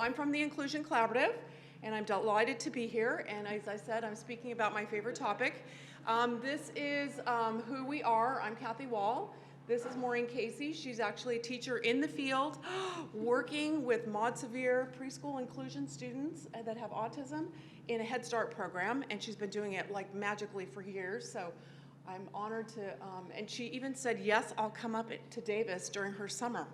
I'm from the Inclusion Collaborative, and I'm delighted to be here. And as I said, I'm speaking about my favorite topic. This is who we are. I'm Kathy Wahl. This is Maureen Casey. She's actually a teacher in the field working with mod severe preschool inclusion students that have autism in a Head Start program, and she's been doing it like magically for years. So I'm honored to, and she even said, yes, I'll come up to Davis during her summer.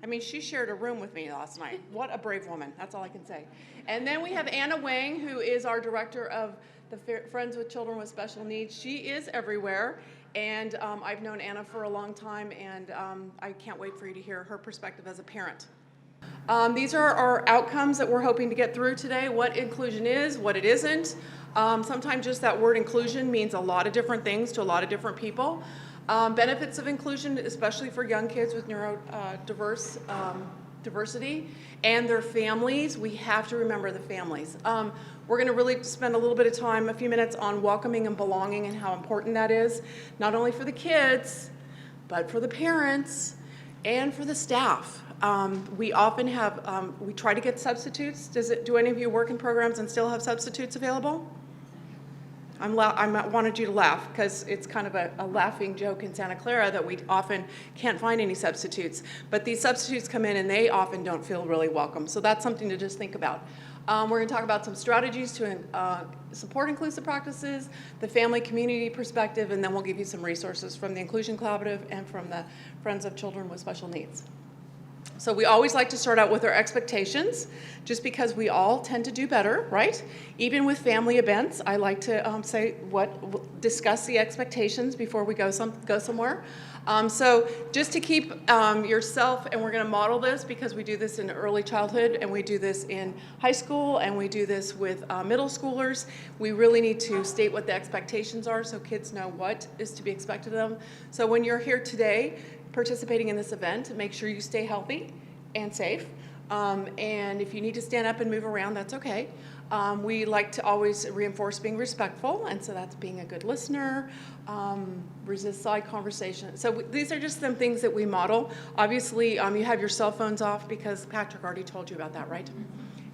I mean, she shared a room with me last night. What a brave woman. That's all I can say. And then we have Wang, who is our director of the Friends with Children with Special Needs. She is everywhere. And I've known Anna for a long time, and I can't wait for you to hear her perspective as a parent. These are our outcomes that we're hoping to get through today, what inclusion is, what it isn't. Sometimes just that word inclusion means a lot of different things to a lot of different people. Benefits of inclusion, especially for young kids with neurodiversity and their families. We have to remember the families. We're going to really spend a little bit of time, a few minutes, on welcoming and belonging and how important that is, not only for the kids, but for the parents and for the staff. We often have, we try to get substitutes. Do any of you work in programs and still have substitutes available? I wanted you to laugh because it's kind of a laughing joke in Santa Clara that we often can't find any substitutes. But these substitutes come in and they often don't feel really welcome. So that's something to just think about. We're going to talk about some strategies to support inclusive practices, the family community perspective, and then we'll give you some resources from the Inclusion Collaborative and from the Friends of Children with Special Needs. So we always like to start out with our expectations, just because we all tend to do better, right? Even with family events, I like to discuss the expectations before we go somewhere. So just to keep yourself, and we're going to model this because we do this in early childhood, and we do this in high school, and we do this with middle schoolers. We really need to state what the expectations are so kids know what is to be expected of them. So when you're here today, participating in this event, make sure you stay healthy and safe. And if you need to stand up and move around, that's okay. We like to always reinforce being respectful, and so that's being a good listener, resist side conversation. So these are just some things that we model. Obviously, you have your cell phones off because Patrick already told you about that, right?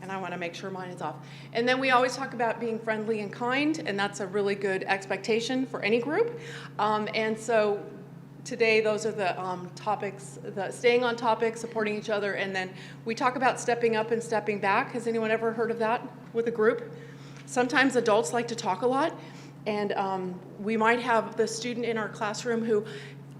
And I want to make sure mine is off. And then we always talk about being friendly and kind, and that's a really good expectation for any group. And so today, those are the topics, the staying on topic, supporting each other, and then we talk about stepping up and stepping back. Has anyone ever heard of that with a group? Sometimes adults like to talk a lot, and we might have the student in our classroom who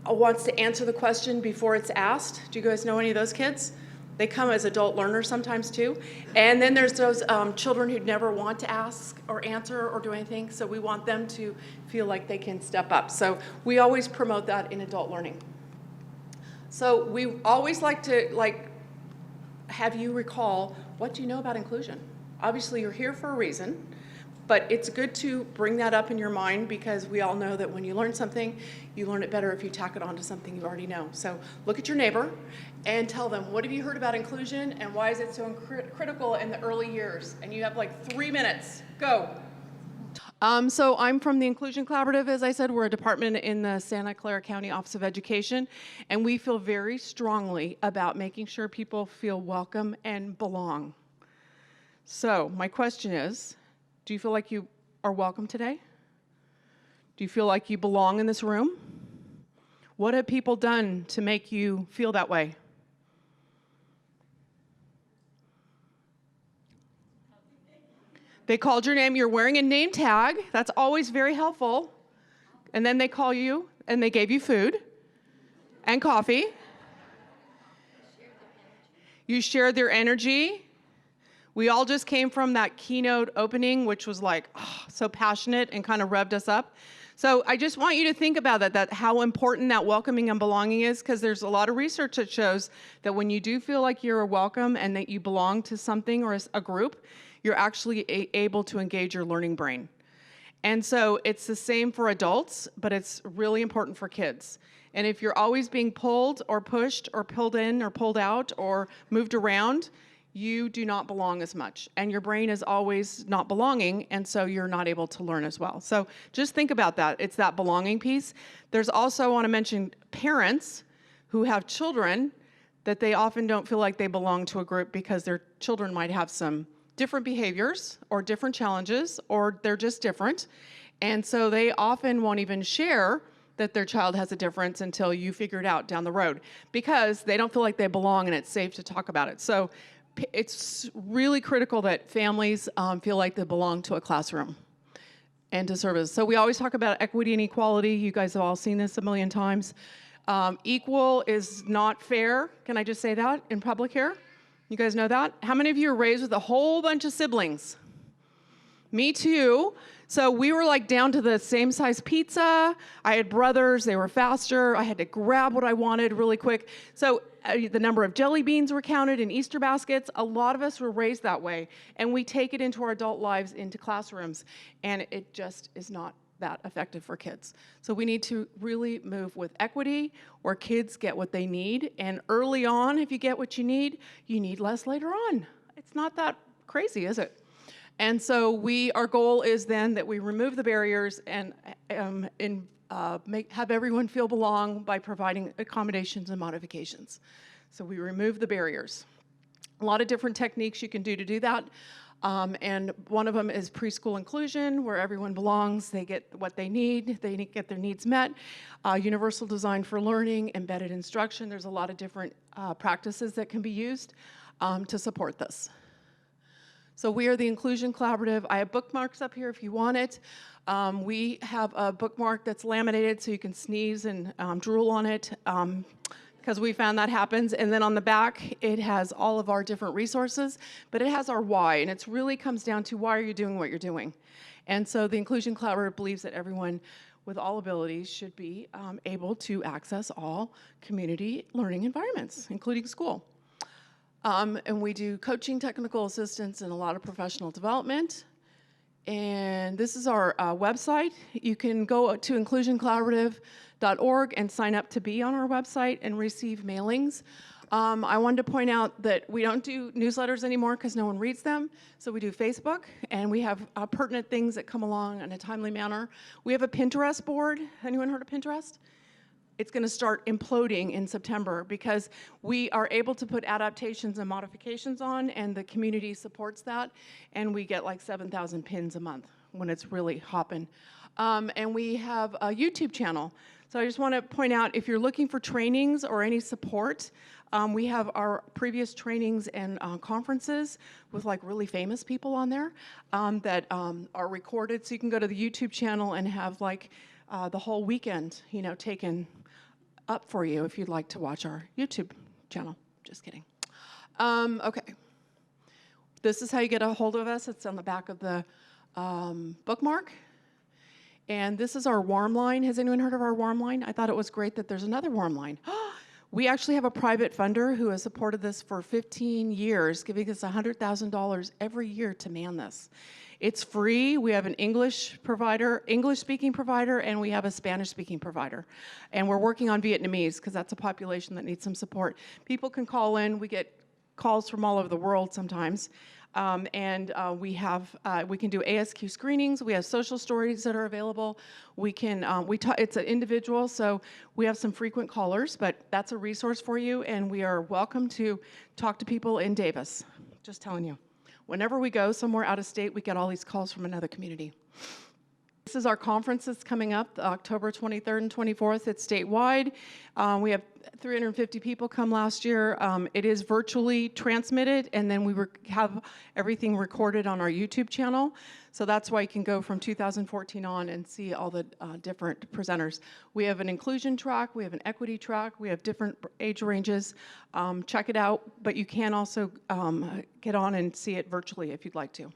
wants to answer the question before it's asked. Do you guys know any of those kids? They come as adult learners sometimes too. And then there's those children who never want to ask or answer or do anything, so we want them to feel like they can step up. So we always promote that in adult learning. So we always like to have you recall, what do you know about inclusion? Obviously you're here for a reason, but it's good to bring that up in your mind because we all know that when you learn something, you learn it better if you tack it onto something you already know. So look at your neighbor and tell them, what have you heard about inclusion and why is it so critical in the early years? And you have like 3 minutes. Go. So I'm from the Inclusion Collaborative. As I said, we're a department in the Santa Clara County Office of Education, and we feel very strongly about making sure people feel welcome and belong. So my question is, do you feel like you are welcome today? Do you feel like you belong in this room? What have people done to make you feel that way? They called your name. You're wearing a name tag. That's always very helpful. And then they call you, and they gave you food and coffee. You shared their energy. We all just came from that keynote opening, which was like, so passionate and kind of revved us up. So I just want you to think about that how important that welcoming and belonging is, because there's a lot of research that shows that when you do feel like you're welcome and that you belong to something or a group, you're actually able to engage your learning brain. And so it's the same for adults, but it's really important for kids. And if you're always being pulled or pushed or pulled in or pulled out or moved around, you do not belong as much. And your brain is always not belonging, and so you're not able to learn as well. So just think about that. It's that belonging piece. There's also, I want to mention, parents who have children that they often don't feel like they belong to a group because their children might have some different behaviors or different challenges, or they're just different. And so they often won't even share that their child has a difference until you figure it out down the road, because they don't feel like they belong and it's safe to talk about it. So it's really critical that families feel like they belong to a classroom and to service. So we always talk about equity and equality. You guys have all seen this a million times. Equal is not fair. Can I just say that in public here? You guys know that? How many of you are raised with a whole bunch of siblings? Me too. So we were like down to the same size pizza. I had brothers, they were faster. I had to grab what I wanted really quick. So the number of jelly beans were counted in Easter baskets. A lot of us were raised that way. And we take it into our adult lives, into classrooms. And it just is not that effective for kids. So we need to really move with equity, where kids get what they need. And early on, if you get what you need less later on. It's not that crazy, is it? And so our goal is then that we remove the barriers and have everyone feel belong by providing accommodations and modifications. So we remove the barriers. A lot of different techniques you can do to do that. And one of them is preschool inclusion, where everyone belongs, they get what they need, they get their needs met. Universal design for learning, embedded instruction. There's a lot of different practices that can be used to support this. So we are the Inclusion Collaborative. I have bookmarks up here if you want it. We have a bookmark that's laminated so you can sneeze and drool on it, because we found that happens. And then on the back, it has all of our different resources, but it has our why, and it really comes down to why are you doing what you're doing. And so the Inclusion Collaborative believes that everyone with all abilities should be able to access all community learning environments, including school. And we do coaching, technical assistance, and a lot of professional development. And this is our website. You can go to inclusioncollaborative.org and sign up to be on our website and receive mailings. I wanted to point out that we don't do newsletters anymore because no one reads them. So we do Facebook, and we have pertinent things that come along in a timely manner. We have a Pinterest board. Anyone heard of Pinterest? It's going to start imploding in September because we are able to put adaptations and modifications on, and the community supports that, and we get like 7,000 pins a month when it's really hopping. And we have a YouTube channel. So I just want to point out, if you're looking for trainings or any support, we have our previous trainings and conferences with like really famous people on there that are recorded. So you can go to the YouTube channel and have like the whole weekend, taken up for you if you'd like to watch our YouTube channel. Just kidding. Okay. This is how you get a hold of us. It's on the back of the bookmark. And this is our Warmline. Has anyone heard of our Warmline? I thought it was great that there's another Warmline. We actually have a private funder who has supported this for 15 years, giving us $100,000 every year to man this. It's free. We have an English-speaking provider, and we have a Spanish-speaking provider. And we're working on Vietnamese because that's a population that needs some support. People can call in. We get calls from all over the world sometimes. We can do ASQ screenings. We have social stories that are available. It's an individual, so we have some frequent callers, but that's a resource for you, and we are welcome to talk to people in Davis. Just telling you. Whenever we go somewhere out of state, we get all these calls from another community. This is our conference that's coming up, October 23rd and 24th. It's statewide. We have 350 people come last year. It is virtually transmitted, and then we have everything recorded on our YouTube channel. So that's why you can go from 2014 on and see all the different presenters. We have an inclusion track, we have an equity track, we have different age ranges. Check it out, but you can also get on and see it virtually if you'd like to.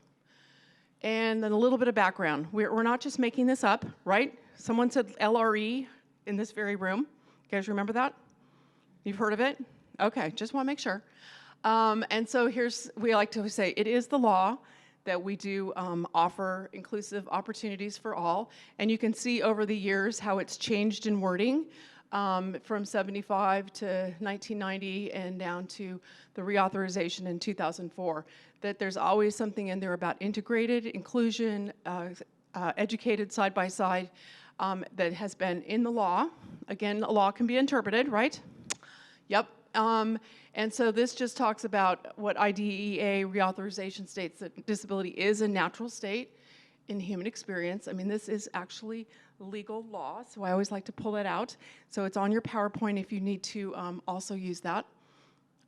And then a little bit of background. We're not just making this up, right? Someone said LRE in this very room. You guys remember that? You've heard of it? Okay, just want to make sure. And so we like to say, it is the law that we do offer inclusive opportunities for all. And you can see over the years how it's changed in wording from 75 to 1990 and down to the reauthorization in 2004. That there's always something in there about integrated, inclusion, educated side by side that has been in the law. Again, a law can be interpreted, right? Yep. And so this just talks about what IDEA reauthorization states, that disability is a natural state in human experience. I mean, this is actually legal law, so I always like to pull that out. So it's on your PowerPoint if you need to also use that.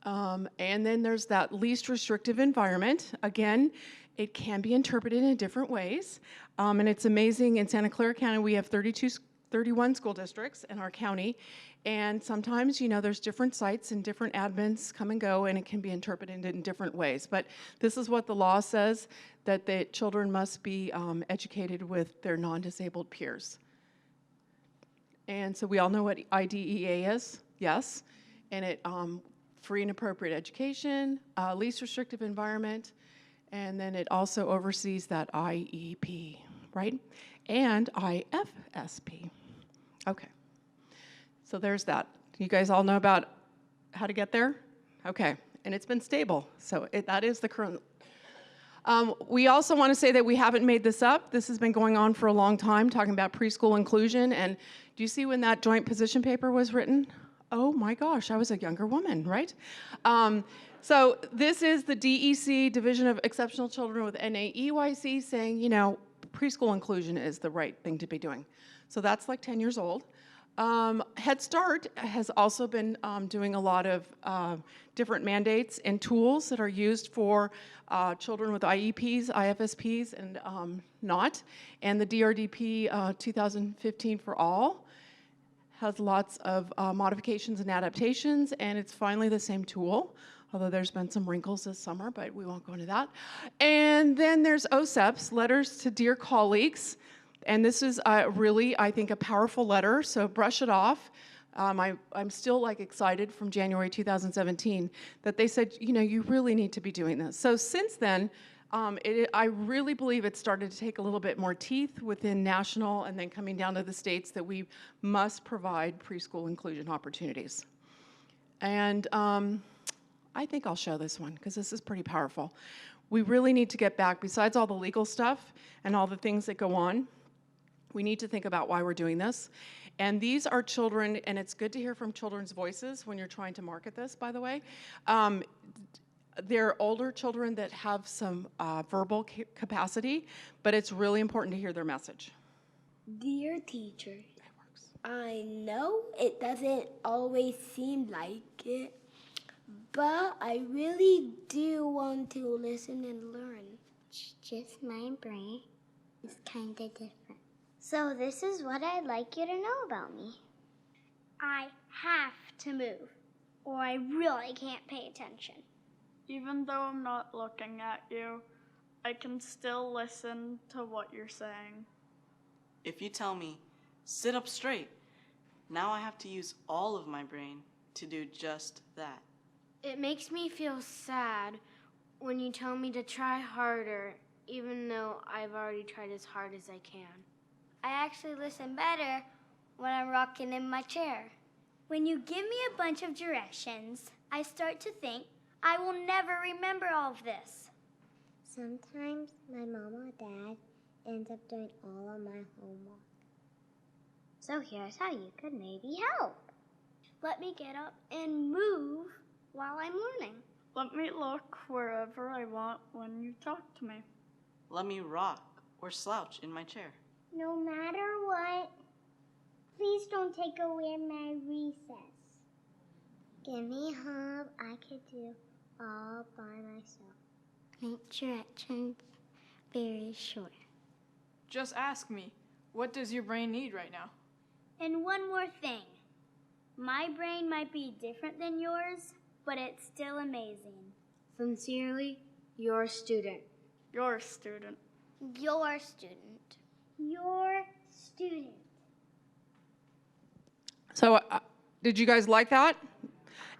And then there's that least restrictive environment. Again, it can be interpreted in different ways. And it's amazing, in Santa Clara County, we have 31 school districts in our county. And sometimes, you know, there's different sites and different admins come and go, and it can be interpreted in different ways. But this is what the law says, that the children must be educated with their non-disabled peers. And so we all know what IDEA is, yes. And it, free and appropriate education, least restrictive environment, and then it also oversees that IEP, right? And IFSP. Okay. So there's that. You guys all know about how to get there? Okay, and it's been stable, so that is the current. We also want to say that we haven't made this up. This has been going on for a long time, talking about preschool inclusion, and do you see when that joint position paper was written? Oh my gosh, I was a younger woman, right? So this is the DEC, Division of Exceptional Children with NAEYC, saying, you know, preschool inclusion is the right thing to be doing. So that's like 10 years old. Head Start has also been doing a lot of different mandates and tools that are used for children with IEPs, IFSPs, and not. And the DRDP 2015 for All has lots of modifications and adaptations, and it's finally the same tool, although there's been some wrinkles this summer, but we won't go into that. And then there's OSEPs, Letters to Dear Colleagues. And this is really, I think, a powerful letter, so brush it off. I'm still like excited from January 2017 that they said, you know, you really need to be doing this. So since then, I really believe it started to take a little bit more teeth within national and then coming down to the states that we must provide preschool inclusion opportunities. And I think I'll show this one because this is pretty powerful. We really need to get back, besides all the legal stuff and all the things that go on, we need to think about why we're doing this. And these are children, and it's good to hear from children's voices when you're trying to market this, by the way. They're older children that have some verbal capacity, but it's really important to hear their message. Dear teacher, I know it doesn't always seem like it, but I really do want to listen and learn. It's just my brain is kind of different. So this is what I'd like you to know about me. I have to move, or I really can't pay attention. Even though I'm not looking at you, I can still listen to what you're saying. If you tell me, sit up straight, now I have to use all of my brain to do just that. It makes me feel sad when you tell me to try harder, even though I've already tried as hard as I can. I actually listen better when I'm rocking in my chair. When you give me a bunch of directions, I start to think I will never remember all of this. Sometimes my mom or dad ends up doing all of my homework. So here's how you could maybe help. Let me get up and move while I'm learning. Let me look wherever I want when you talk to me. Let me rock or slouch in my chair. No matter what, please don't take away my recess. Give me a hug I could do all by myself. Make directions very short. Just ask me, what does your brain need right now? And one more thing. My brain might be different than yours, but it's still amazing. Sincerely, your student. Your student. Your student. Your student. So did you guys like that?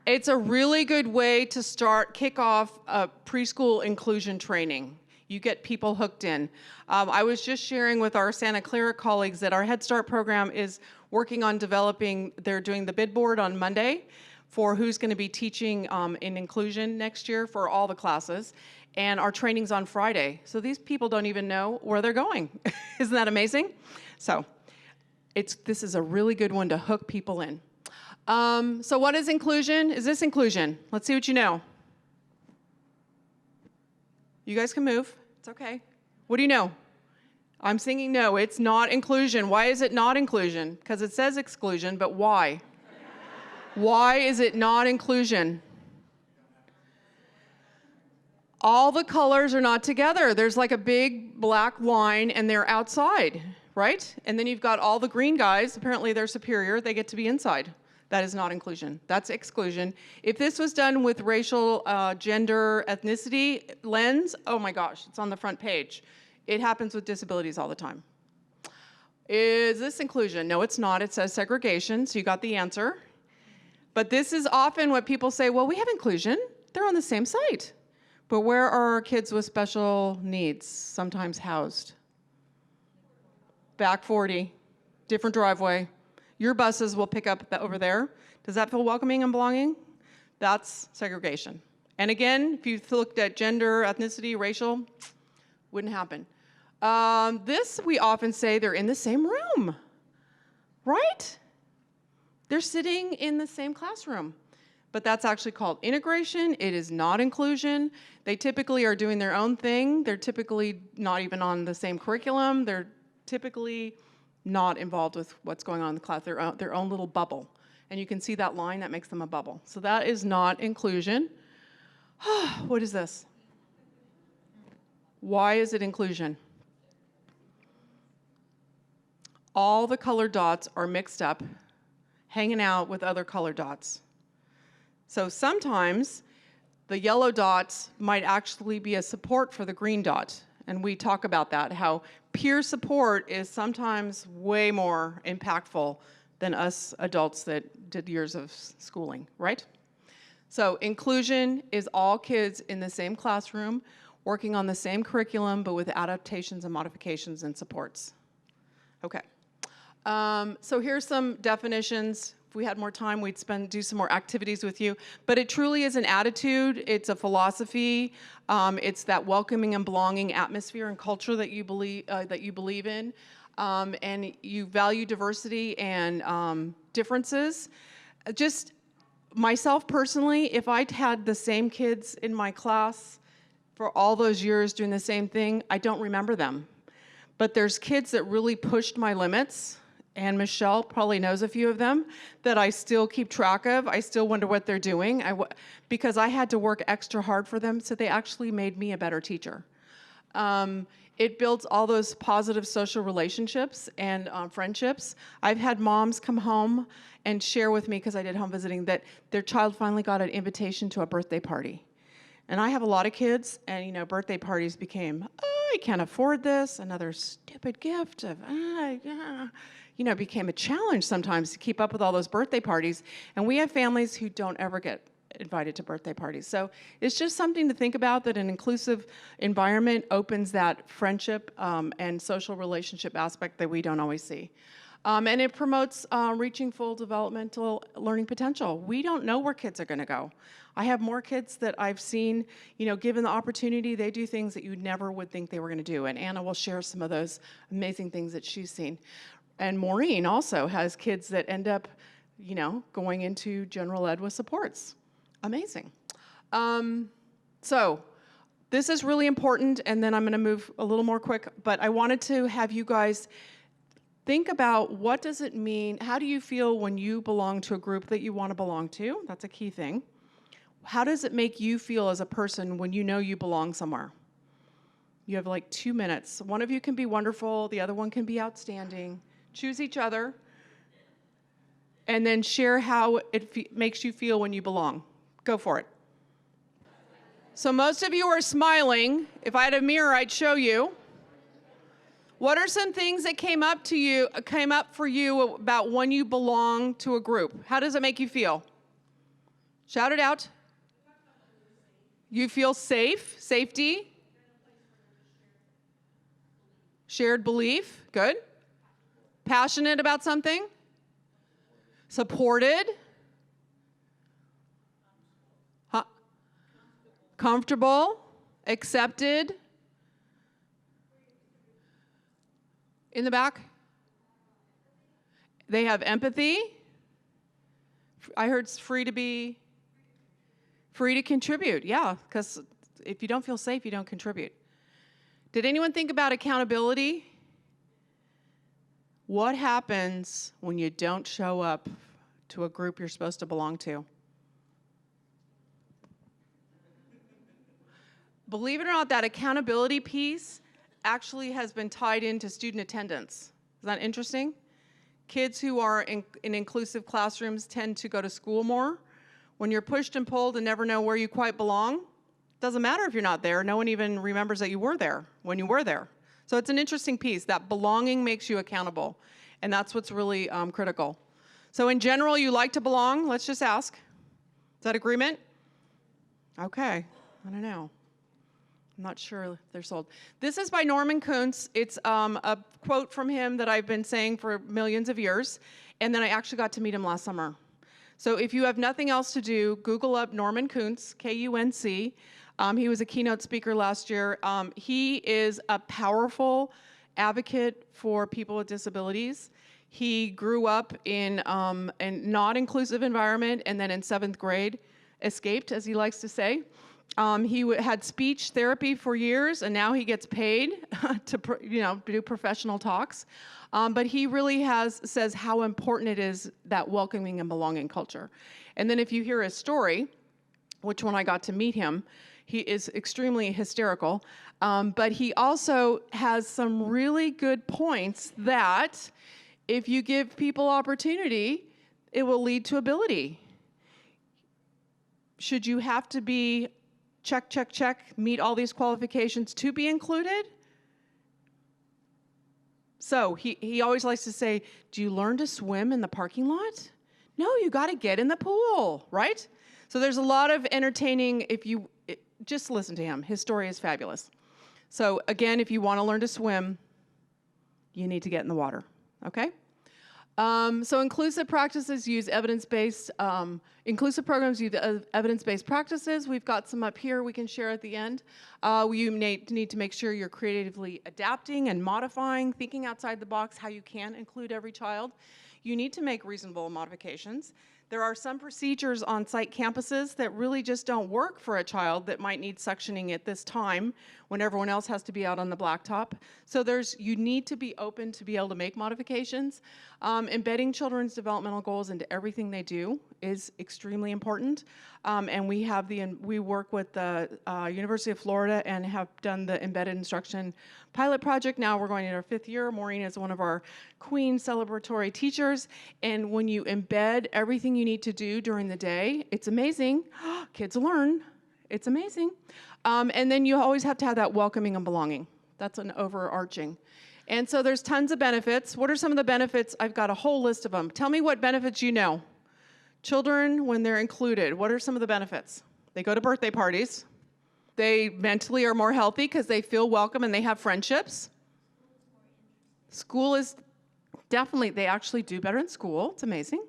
It's a really good way to kick off a preschool inclusion training. You get people hooked in. I was just sharing with our Santa Clara colleagues that our Head Start program is working on developing, they're doing the bid board on Monday for who's going to be teaching in inclusion next year for all the classes. And our training's on Friday. So these people don't even know where they're going. Isn't that amazing? So this is a really good one to hook people in. So what is inclusion? Is this inclusion? Let's see what you know. You guys can move. It's okay. What do you know? I'm singing no, it's not inclusion. Why is it not inclusion? Because it says exclusion, but why? Why is it not inclusion? All the colors are not together. There's like a big black line and they're outside, right? And then you've got all the green guys, apparently they're superior, they get to be inside. That is not inclusion, that's exclusion. If this was done with racial, gender, ethnicity lens, oh my gosh, it's on the front page. It happens with disabilities all the time. Is this inclusion? No, it's not. It says segregation, so you got the answer. But this is often what people say, well, we have inclusion. They're on the same site. But where are kids with special needs sometimes housed? Back 40, different driveway. Your buses will pick up over there. Does that feel welcoming and belonging? That's segregation. And again, if you looked at gender, ethnicity, racial, wouldn't happen. This, we often say they're in the same room, right? They're sitting in the same classroom. But that's actually called integration. It is not inclusion. They typically are doing their own thing. They're typically not even on the same curriculum. They're typically not involved with what's going on in the class. They're their own little bubble. And you can see that line that makes them a bubble. So that is not inclusion. What is this? Why is it inclusion? All the colored dots are mixed up, hanging out with other colored dots. So sometimes the yellow dots might actually be a support for the green dot. And we talk about that, how peer support is sometimes way more impactful than us adults that did years of schooling, right? So inclusion is all kids in the same classroom, working on the same curriculum, but with adaptations and modifications and supports. Okay. So here's some definitions. If we had more time, we'd do some more activities with you. But it truly is an attitude. It's a philosophy. It's that welcoming and belonging atmosphere and culture that you believe in. And you value diversity and differences. Just myself personally, if I'd had the same kids in my class for all those years doing the same thing, I don't remember them. But there's kids that really pushed my limits, and Michelle probably knows a few of them, that I still keep track of. I still wonder what they're doing because I had to work extra hard for them, so they actually made me a better teacher. It builds all those positive social relationships and friendships. I've had moms come home and share with me, because I did home visiting, that their child finally got an invitation to a birthday party. And I have a lot of kids, and birthday parties became, I can't afford this, another stupid gift of, became a challenge sometimes to keep up with all those birthday parties. And we have families who don't ever get invited to birthday parties. So it's just something to think about, that an inclusive environment opens that friendship and social relationship aspect that we don't always see. And it promotes reaching full developmental learning potential. We don't know where kids are going to go. I have more kids that I've seen, given the opportunity, they do things that you never would think they were going to do. And Anna will share some of those amazing things that she's seen. And Maureen also has kids that end up, going into general ed with supports. Amazing. So this is really important, and then I'm going to move a little more quick, but I wanted to have you guys think about, what does it mean? How do you feel when you belong to a group that you want to belong to? That's a key thing. How does it make you feel as a person when you know you belong somewhere? You have like 2 minutes. One of you can be wonderful, the other one can be outstanding. Choose each other, and then share how it makes you feel when you belong. Go for it. So most of you are smiling. If I had a mirror, I'd show you. What are some things that came up for you about when you belong to a group? How does it make you feel? Shout it out. You feel safe, safety. Shared belief, good. Passionate about something. Supported. Comfortable, accepted. In the back? They have empathy, I heard it's free to contribute. Yeah, because if you don't feel safe, you don't contribute. Did anyone think about accountability? What happens when you don't show up to a group you're supposed to belong to? Believe it or not, that accountability piece actually has been tied into student attendance. Is that interesting? Kids who are in inclusive classrooms tend to go to school more. When you're pushed and pulled and never know where you quite belong, doesn't matter if you're not there. No one even remembers that you were there when you were there. So it's an interesting piece. That belonging makes you accountable, and that's what's really critical. So in general, you like to belong? Let's just ask. Is that agreement? Okay, I don't know. I'm not sure if they're sold. This is by Norman Kuntz. It's a quote from him that I've been saying for millions of years, and then I actually got to meet him last summer. So if you have nothing else to do, Google up Norman Kuntz, K-U-N-C. He was a keynote speaker last year. He is a powerful advocate for people with disabilities. He grew up in a not-inclusive environment, and then in 7th grade, escaped, as he likes to say. He had speech therapy for years, and now he gets paid to do professional talks. But he really says how important it is, that welcoming and belonging culture. And then if you hear his story, which when I got to meet him, he is extremely hysterical, but he also has some really good points that if you give people opportunity, it will lead to ability. Should you have to be check, check, check, meet all these qualifications to be included? So he always likes to say, do you learn to swim in the parking lot? No, you got to get in the pool, right? So there's a lot of entertaining, just listen to him. His story is fabulous. So again, if you want to learn to swim, you need to get in the water, okay? So inclusive practices use evidence-based, inclusive programs use evidence-based practices. We've got some up here we can share at the end. You need to make sure you're creatively adapting and modifying, thinking outside the box, how you can include every child. You need to make reasonable modifications. There are some procedures on site campuses that really just don't work for a child that might need suctioning at this time when everyone else has to be out on the blacktop. So you need to be open to be able to make modifications. Embedding children's developmental goals into everything they do is extremely important. And we work with the University of Florida and have done the embedded instruction pilot project. Now we're going in our 5th year. Maureen is one of our queen celebratory teachers. And when you embed everything you need to do during the day, it's amazing. Kids learn. It's amazing. And then you always have to have that welcoming and belonging. That's an overarching. And so there's tons of benefits. What are some of the benefits? I've got a whole list of them. Tell me what benefits you know. Children, when they're included, what are some of the benefits? They go to birthday parties. They mentally are more healthy because they feel welcome and they have friendships. School is definitely, they actually do better in school. It's amazing.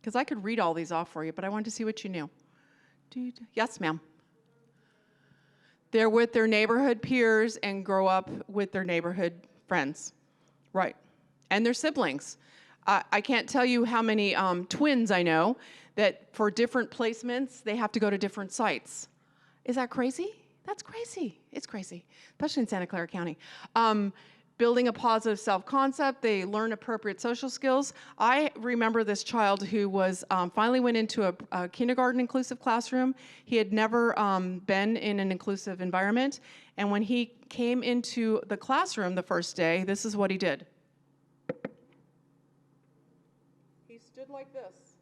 Because I could read all these off for you, but I wanted to see what you knew. Yes, ma'am. They're with their neighborhood peers and grow up with their neighborhood friends. Right. And their siblings. I can't tell you how many twins I know that for different placements, they have to go to different sites. Is that crazy? That's crazy. It's crazy, especially in Santa Clara County. Building a positive self-concept, they learn appropriate social skills. I remember this child who was finally went into a kindergarten inclusive classroom. He had never been in an inclusive environment, and when he came into the classroom the first day, this is what he did. He stood like this,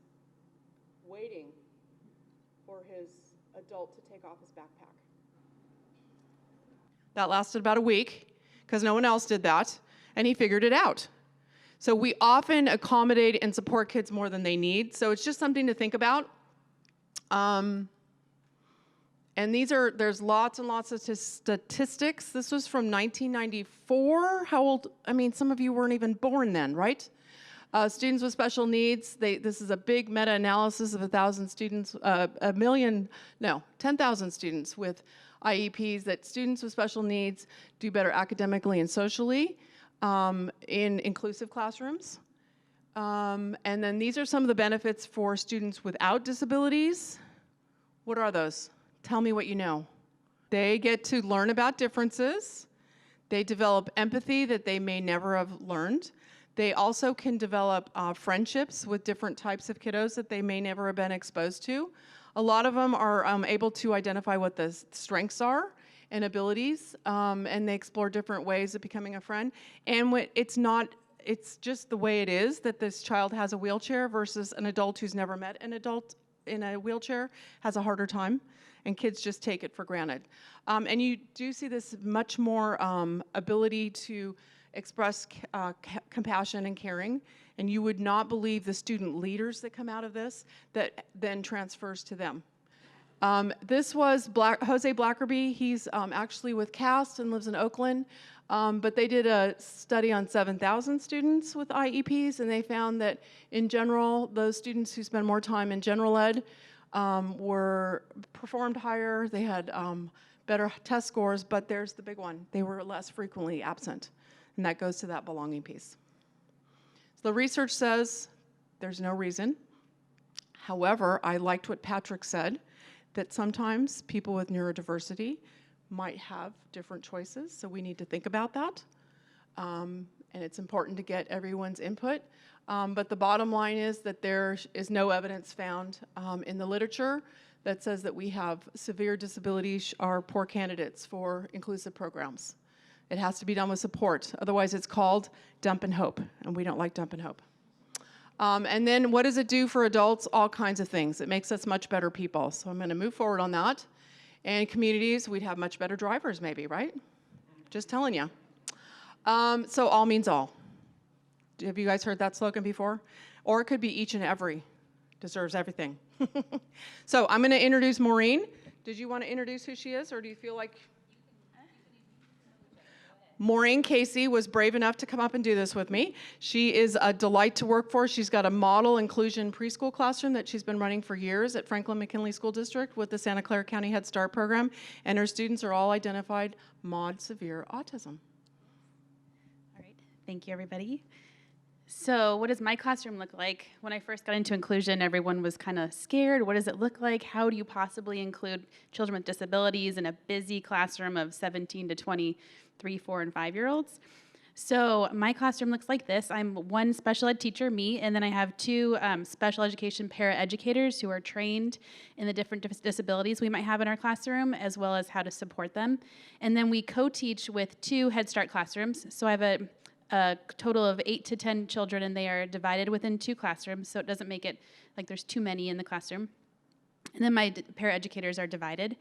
waiting for his adult to take off his backpack. That lasted about a week, because no one else did that, and he figured it out. So we often accommodate and support kids more than they need, so it's just something to think about. And there's lots and lots of statistics. This was from 1994. How old? I mean, some of you weren't even born then, right? Students with special needs, this is a big meta-analysis of 1,000 students, 10,000 students with IEPs, that students with special needs do better academically and socially in inclusive classrooms. And then these are some of the benefits for students without disabilities. What are those? Tell me what you know. They get to learn about differences. They develop empathy that they may never have learned. They also can develop friendships with different types of kiddos that they may never have been exposed to. A lot of them are able to identify what the strengths are and abilities, and they explore different ways of becoming a friend. And it's just the way it is that this child has a wheelchair versus an adult who's never met an adult in a wheelchair has a harder time, and kids just take it for granted. And you do see this much more ability to express compassion and caring, and you would not believe the student leaders that come out of this that then transfers to them. This was Jose Blackerby. He's actually with CAST and lives in Oakland, but they did a study on 7,000 students with IEPs, and they found that in general, those students who spend more time in general ed performed higher, they had better test scores, but there's the big one. They were less frequently absent, and that goes to that belonging piece. So the research says there's no reason. However, I liked what Patrick said, that sometimes people with neurodiversity might have different choices, so we need to think about that. And it's important to get everyone's input. But the bottom line is that there is no evidence found in the literature that says that we have severe disabilities are poor candidates for inclusive programs. It has to be done with support. Otherwise, it's called dump and hope, and we don't like dump and hope. And then what does it do for adults? All kinds of things. It makes us much better people. So I'm going to move forward on that. And communities, we'd have much better drivers maybe, right? Just telling you. So all means all. Have you guys heard that slogan before? Or it could be each and every deserves everything. So I'm going to introduce Maureen. Did you want to introduce who she is, or do you feel like... Maureen Casey was brave enough to come up and do this with me. She is a delight to work for. She's got a model inclusion preschool classroom that she's been running for years at Franklin McKinley School District with the Santa Clara County Head Start program, and her students are all identified mod severe autism. All right, thank you everybody. So what does my classroom look like? When I first got into inclusion, everyone was kind of scared. What does it look like? How do you possibly include children with disabilities in a busy classroom of 17 to 23, 4, and 5-year-olds? So my classroom looks like this. I'm one special ed teacher, me, and then I have two special education paraeducators who are trained in the different disabilities we might have in our classroom, as well as how to support them. And then we co-teach with two Head Start classrooms. So I have a total of 8 to 10 children, and they are divided within two classrooms, so it doesn't make it like there's too many in the classroom. And then my paraeducators are divided.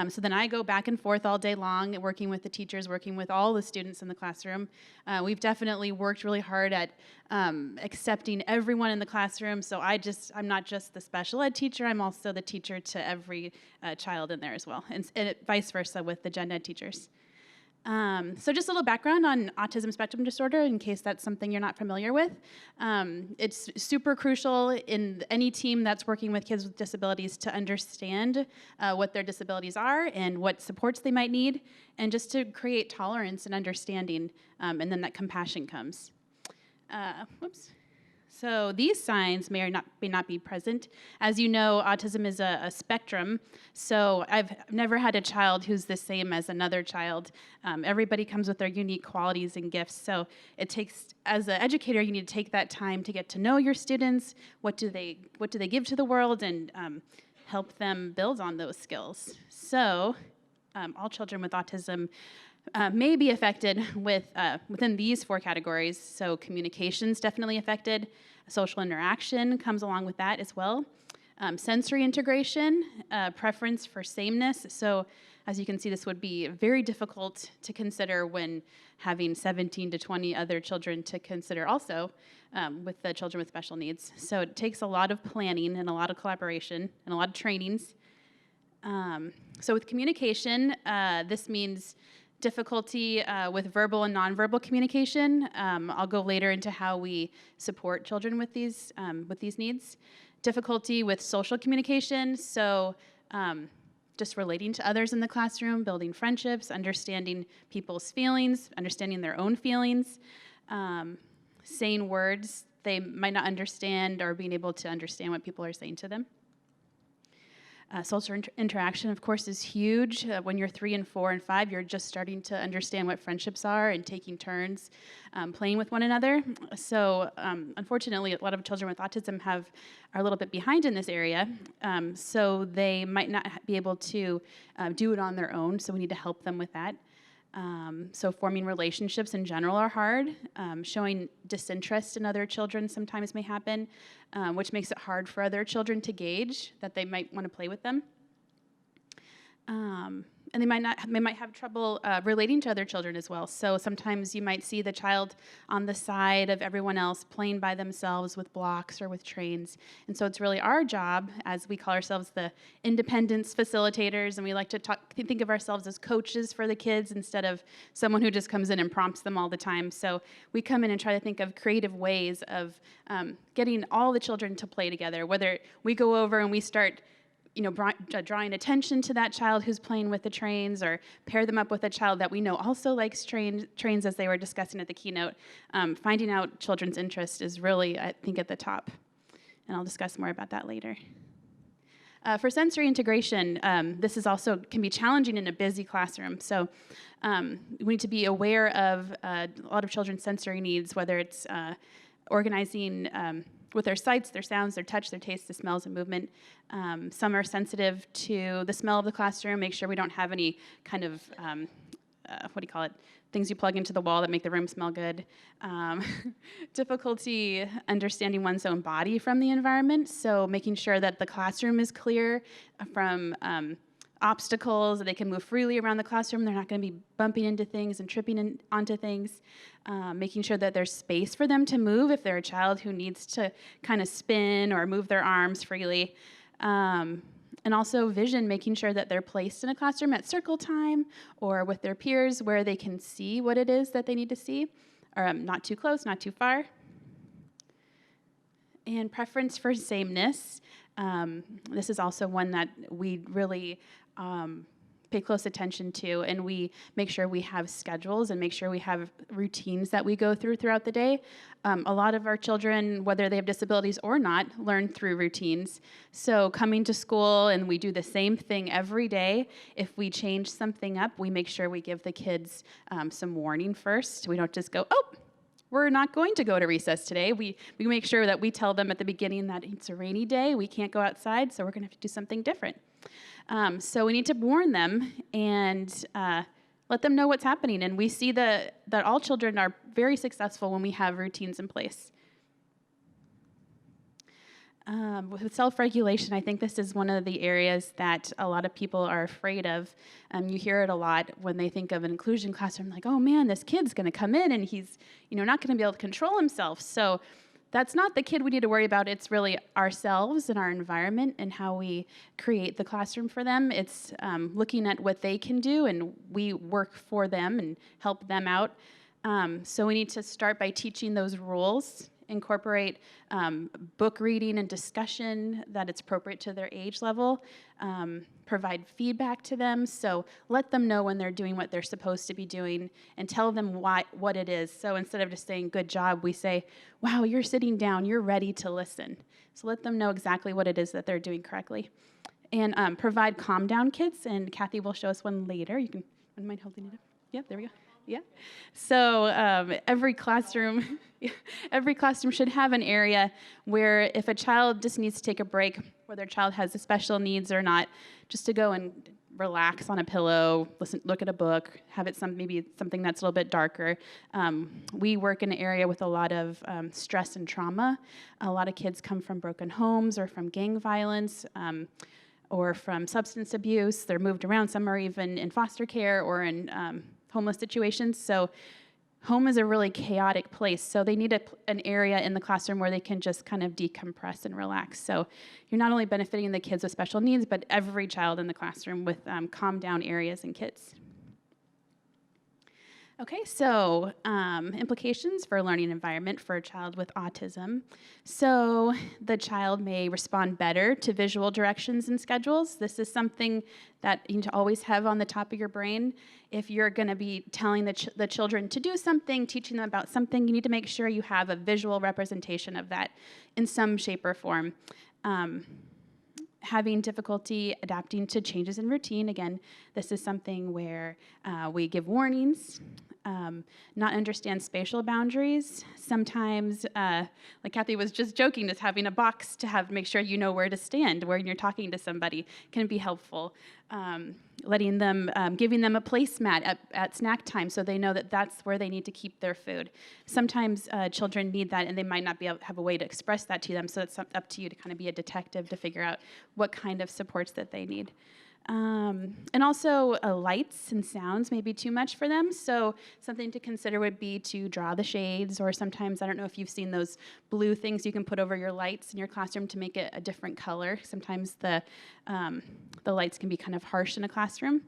So then I go back and forth all day long, working with the teachers, working with all the students in the classroom. We've definitely worked really hard at accepting everyone in the classroom, so I'm not just the special ed teacher, I'm also the teacher to every child in there as well, and vice versa with the gen ed teachers. So just a little background on autism spectrum disorder in case that's something you're not familiar with. It's super crucial in any team that's working with kids with disabilities to understand what their disabilities are and what supports they might need, and just to create tolerance and understanding, and then that compassion comes. So these signs may not be present. As you know, autism is a spectrum, so I've never had a child who's the same as another child. Everybody comes with their unique qualities and gifts, so it takes, as an educator, you need to take that time to get to know your students, what do they give to the world, and help them build on those skills. So all children with autism may be affected within these 4 categories. So communication's definitely affected. Social interaction comes along with that as well. Sensory integration, preference for sameness. So as you can see, this would be very difficult to consider when having 17 to 20 other children to consider also with the children with special needs. So it takes a lot of planning and a lot of collaboration and a lot of trainings. So with communication, this means difficulty with verbal and nonverbal communication. I'll go later into how we support children with these needs. Difficulty with social communication, so just relating to others in the classroom, building friendships, understanding people's feelings, understanding their own feelings, saying words they might not understand or being able to understand what people are saying to them. Social interaction, of course, is huge. When you're 3 and 4 and 5, you're just starting to understand what friendships are and taking turns playing with one another. So unfortunately, a lot of children with autism are a little bit behind in this area. So they might not be able to do it on their own, so we need to help them with that. So forming relationships in general are hard. Showing disinterest in other children sometimes may happen, which makes it hard for other children to gauge that they might want to play with them. And they might have trouble relating to other children as well. So sometimes you might see the child on the side of everyone else playing by themselves with blocks or with trains. And so it's really our job, as we call ourselves the independence facilitators, and we like to think of ourselves as coaches for the kids instead of someone who just comes in and prompts them all the time. So we come in and try to think of creative ways of getting all the children to play together, whether we go over and we start drawing attention to that child who's playing with the trains, or pair them up with a child that we know also likes trains, as they were discussing at the keynote. Finding out children's interest is really, I think, at the top. And I'll discuss more about that later. For sensory integration, this is also can be challenging in a busy classroom. So we need to be aware of a lot of children's sensory needs, whether it's organizing with their sights, their sounds, their touch, their taste, the smells, and movement. Some are sensitive to the smell of the classroom. Make sure we don't have any kind of, things you plug into the wall that make the room smell good. Difficulty understanding one's own body from the environment, so making sure that the classroom is clear from obstacles, that they can move freely around the classroom. They're not going to be bumping into things and tripping onto things. Making sure that there's space for them to move if they're a child who needs to kind of spin or move their arms freely. And also vision, making sure that they're placed in a classroom at circle time or with their peers where they can see what it is that they need to see, or not too close, not too far. And preference for sameness. This is also one that we really pay close attention to, and we make sure we have schedules and make sure we have routines that we go throughout the day. A lot of our children, whether they have disabilities or not, learn through routines. So coming to school and we do the same thing every day. If we change something up, we make sure we give the kids some warning first. We don't just go, oh, we're not going to go to recess today. We make sure that we tell them at the beginning that it's a rainy day, we can't go outside, so we're going to have to do something different. So we need to warn them and let them know what's happening. And we see that all children are very successful when we have routines in place. With self-regulation, I think this is one of the areas that a lot of people are afraid of. You hear it a lot when they think of an inclusion classroom, like, oh man, this kid's going to come in and he's not going to be able to control himself. So that's not the kid we need to worry about. It's really ourselves and our environment and how we create the classroom for them. It's looking at what they can do, and we work for them and help them out. So we need to start by teaching those rules, incorporate book reading and discussion that it's appropriate to their age level, provide feedback to them, so let them know when they're doing what they're supposed to be doing and tell them what it is. So instead of just saying, good job, we say, wow, you're sitting down, you're ready to listen. So let them know exactly what it is that they're doing correctly. And provide calm down kits, and Kathy will show us one later. You wouldn't mind holding it up? Yeah, there we go. Yeah. So every classroom should have an area where if a child just needs to take a break, whether a child has special needs or not, just to go and relax on a pillow, look at a book, have it maybe something that's a little bit darker. We work in an area with a lot of stress and trauma. A lot of kids come from broken homes or from gang violence. Or from substance abuse. They're moved around. Some are even in foster care or in homeless situations. So home is a really chaotic place. So they need an area in the classroom where they can just kind of decompress and relax. So you're not only benefiting the kids with special needs, but every child in the classroom with calm down areas and kits. Okay, so implications for a learning environment for a child with autism. So the child may respond better to visual directions and schedules. This is something that you need to always have on the top of your brain. If you're going to be telling the children to do something, teaching them about something, you need to make sure you have a visual representation of that in some shape or form. Having difficulty adapting to changes in routine. Again, this is something where we give warnings, not understand spatial boundaries. Sometimes, like Kathy was just joking, just having a box to make sure you know where to stand when you're talking to somebody can be helpful. Letting them, giving them a placemat at snack time so they know that that's where they need to keep their food. Sometimes children need that and they might not have a way to express that to them, so it's up to you to kind of be a detective to figure out what kind of supports that they need. And also lights and sounds may be too much for them, so something to consider would be to draw the shades, or sometimes, I don't know if you've seen those blue things you can put over your lights in your classroom to make it a different color. Sometimes the lights can be kind of harsh in a classroom.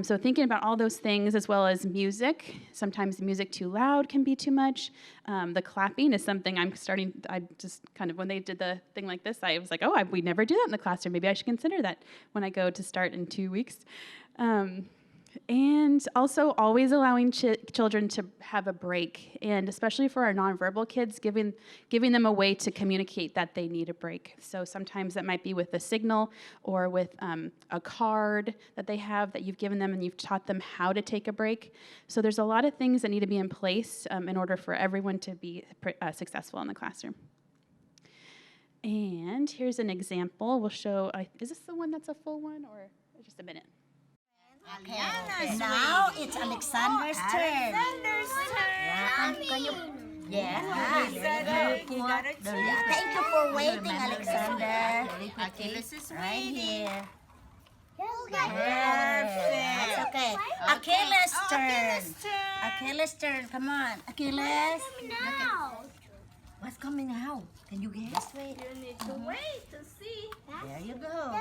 So thinking about all those things, as well as music. Sometimes the music too loud can be too much. The clapping is something I just kind of, when they did the thing like this, I was like, oh, we never do that in the classroom. Maybe I should consider that when I go to start in 2 weeks. And also always allowing children to have a break, and especially for our nonverbal kids, giving them a way to communicate that they need a break. So sometimes that might be with a signal or with a card that they have that you've given them and you've taught them how to take a break. So there's a lot of things that need to be in place in order for everyone to be successful in the classroom. And here's an example. We'll show, is this the one that's a full one, or just a minute? Okay. Now it's Alexander's turn. Yeah, can you? Yeah. Thank you for waiting, Alexander. Achilles is right here. That's okay. Achilles' turn. Achilles' turn. Come on, Achilles. What's coming out? Can you guess? You need to wait to see. There you go.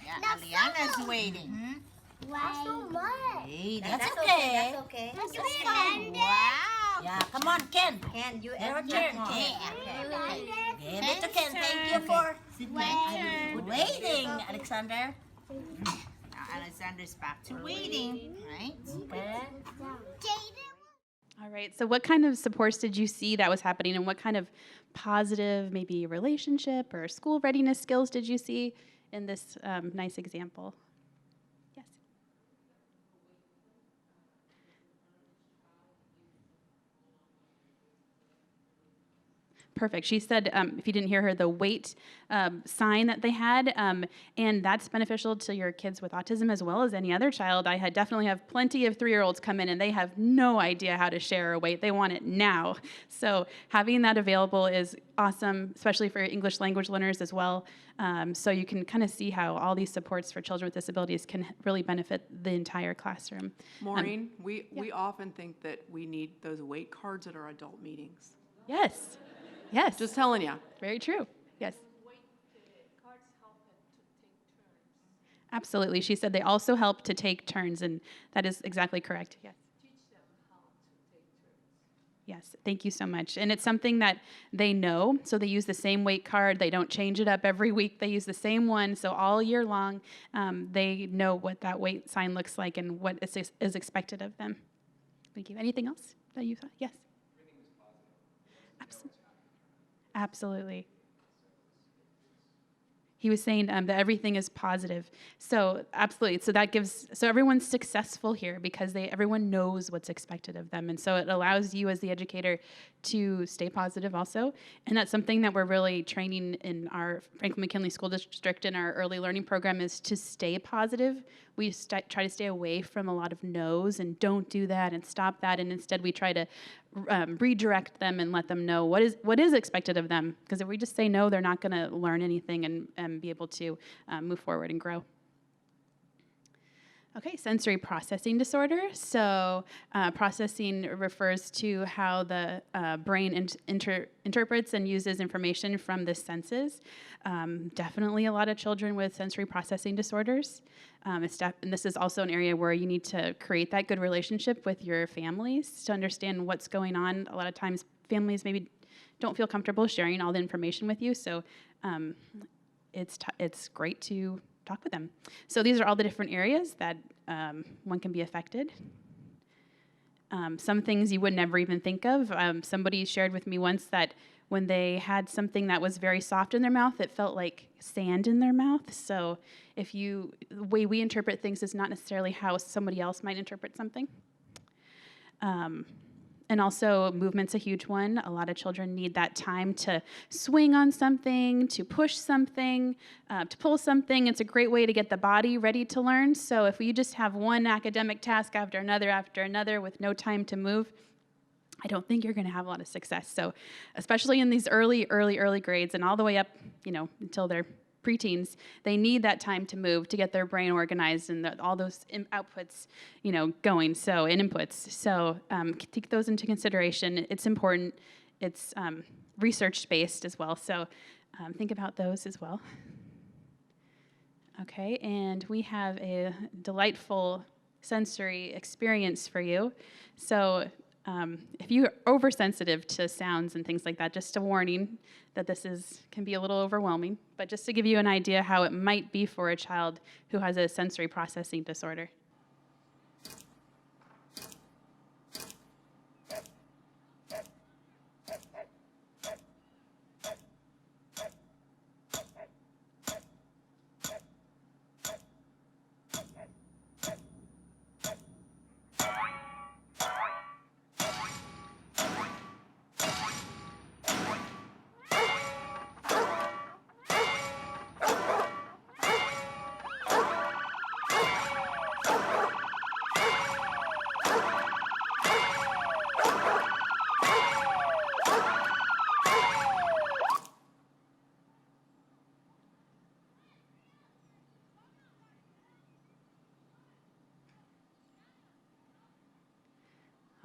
Yeah, Aliana's waiting. Why so much? Hey, that's okay. That's okay. Wow. Yeah, come on, Ken. Ken, your turn. Okay. Give it to Ken. Thank you for waiting, Alexander. Now Alexander's back to waiting, right? Okay. All right, so what kind of supports did you see that was happening, and what kind of positive, maybe relationship or school readiness skills did you see in this nice example? Yes. Perfect. She said, if you didn't hear her, the wait sign that they had, and that's beneficial to your kids with autism as well as any other child. I definitely have plenty of 3-year-olds come in and they have no idea how to share a wait. They want it now. So having that available is awesome, especially for English language learners as well. So you can kind of see how all these supports for children with disabilities can really benefit the entire classroom. Maureen, we often think that we need those wait cards at our adult meetings. Yes. Yes. Just telling you. Very true. Yes. Absolutely. She said they also help to take turns, and that is exactly correct. Yes. Teach them how to take turns. Yes. Thank you so much. And it's something that they know, so they use the same weight card. They don't change it up every week. They use the same one, so all year long, they know what that weight sign looks like and what is expected of them. Thank you. Anything else that you thought? Yes. Absolutely. Absolutely. He was saying that everything is positive. So absolutely. So everyone's successful here because everyone knows what's expected of them. And so it allows you as the educator to stay positive also. And that's something that we're really training in our Franklin McKinley School District in our early learning program is to stay positive. We try to stay away from a lot of no's and don't do that and stop that. And instead we try to redirect them and let them know what is expected of them. Because if we just say no, they're not going to learn anything and be able to move forward and grow. Okay, sensory processing disorder. So processing refers to how the brain interprets and uses information from the senses. Definitely a lot of children with sensory processing disorders. And this is also an area where you need to create that good relationship with your families to understand what's going on. A lot of times families maybe don't feel comfortable sharing all the information with you, so it's great to talk with them. So these are all the different areas that one can be affected. Some things you would never even think of. Somebody shared with me once that when they had something that was very soft in their mouth, it felt like sand in their mouth. So the way we interpret things is not necessarily how somebody else might interpret something. And also, movement's a huge one. A lot of children need that time to swing on something, to push something, to pull something. It's a great way to get the body ready to learn. So if you just have one academic task after another with no time to move, I don't think you're going to have a lot of success. So especially in these early grades and all the way up, until they're preteens, they need that time to move to get their brain organized and all those outputs, going. So and inputs. So take those into consideration. It's important. It's research based as well. So think about those as well. Okay, and we have a delightful sensory experience for you. So if you're oversensitive to sounds and things like that, just a warning that can be a little overwhelming, but just to give you an idea how it might be for a child who has a sensory processing disorder.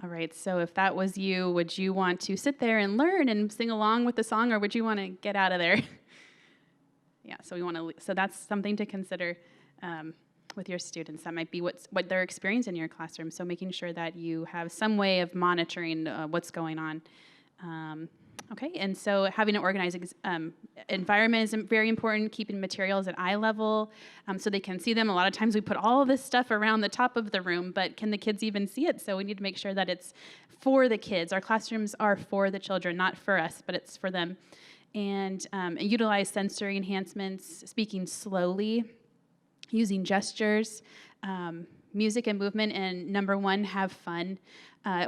All right, so if that was you, would you want to sit there and learn and sing along with the song, or would you want to get out of there? Yeah, so that's something to consider with your students. That might be what they're experiencing in your classroom, so making sure that you have some way of monitoring what's going on. Okay, and so having an organized environment is very important, keeping materials at eye level so they can see them. A lot of times we put all of this stuff around the top of the room, but can the kids even see it? So we need to make sure that it's for the kids. Our classrooms are for the children, not for us, but it's for them. And utilize sensory enhancements, speaking slowly, using gestures, music and movement, and number one, have fun.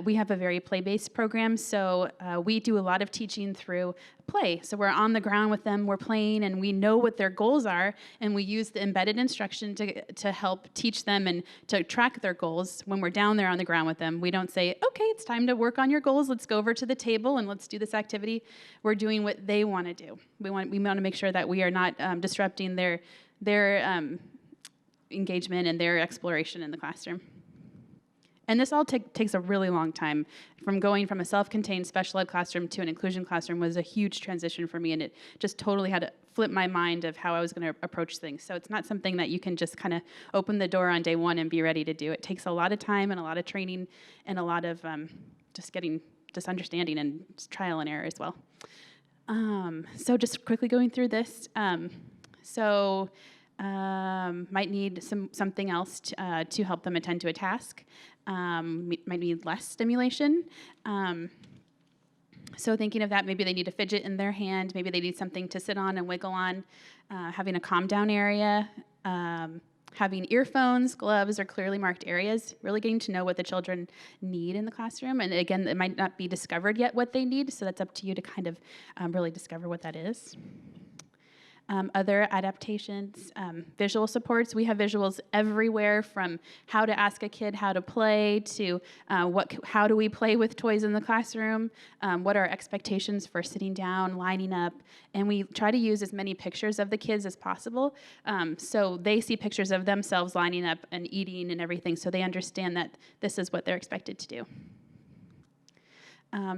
We have a very play-based program, so we do a lot of teaching through play. So we're on the ground with them, we're playing, and we know what their goals are, and we use the embedded instruction to help teach them and to track their goals when we're down there on the ground with them. We don't say, okay, it's time to work on your goals, let's go over to the table and let's do this activity. We're doing what they want to do. We want to make sure that we are not disrupting their engagement and their exploration in the classroom. And this all takes a really long time. From going from a self-contained special ed classroom to an inclusion classroom was a huge transition for me, and it just totally had to flip my mind of how I was going to approach things. So it's not something that you can just kind of open the door on day one and be ready to do. It takes a lot of time and a lot of training and a lot of just understanding and trial and error as well. So just quickly going through this. Might need something else to help them attend to a task. Might need less stimulation. So thinking of that, maybe they need a fidget in their hand, maybe they need something to sit on and wiggle on, having a calm down area, having earphones, gloves, or clearly marked areas, really getting to know what the children need in the classroom. And again, it might not be discovered yet what they need, so that's up to you to kind of really discover what that is. Other adaptations, visual supports. We have visuals everywhere, from how to ask a kid how to play to how do we play with toys in the classroom, what are expectations for sitting down, lining up, and we try to use as many pictures of the kids as possible, so they see pictures of themselves lining up and eating and everything, so they understand that this is what they're expected to do.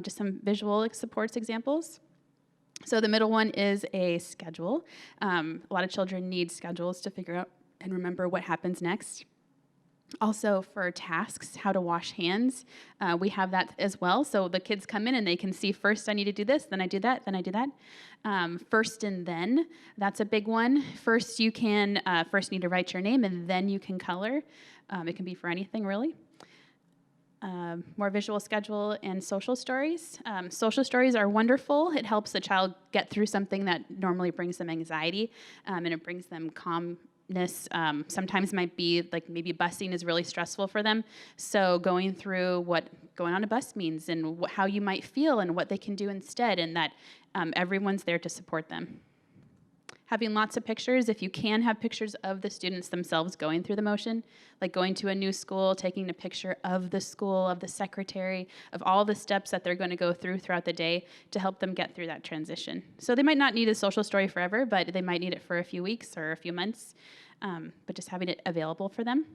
Just some visual supports examples. So the middle one is a schedule. A lot of children need schedules to figure out and remember what happens next. Also for tasks, how to wash hands, we have that as well. So the kids come in and they can see, first I need to do this, then I do that, then I do that. First and then, that's a big one. First you can, first need to write your name and then you can color. It can be for anything really. More visual schedule and social stories. Social stories are wonderful. It helps the child get through something that normally brings them anxiety, and it brings them calmness. Sometimes might be like maybe busing is really stressful for them, so going through what going on a bus means and how you might feel and what they can do instead, and that everyone's there to support them. Having lots of pictures, if you can have pictures of the students themselves going through the motion, like going to a new school, taking a picture of the school, of the secretary, of all the steps that they're going to go through throughout the day to help them get through that transition. So they might not need a social story forever, but they might need it for a few weeks or a few months, but just having it available for them.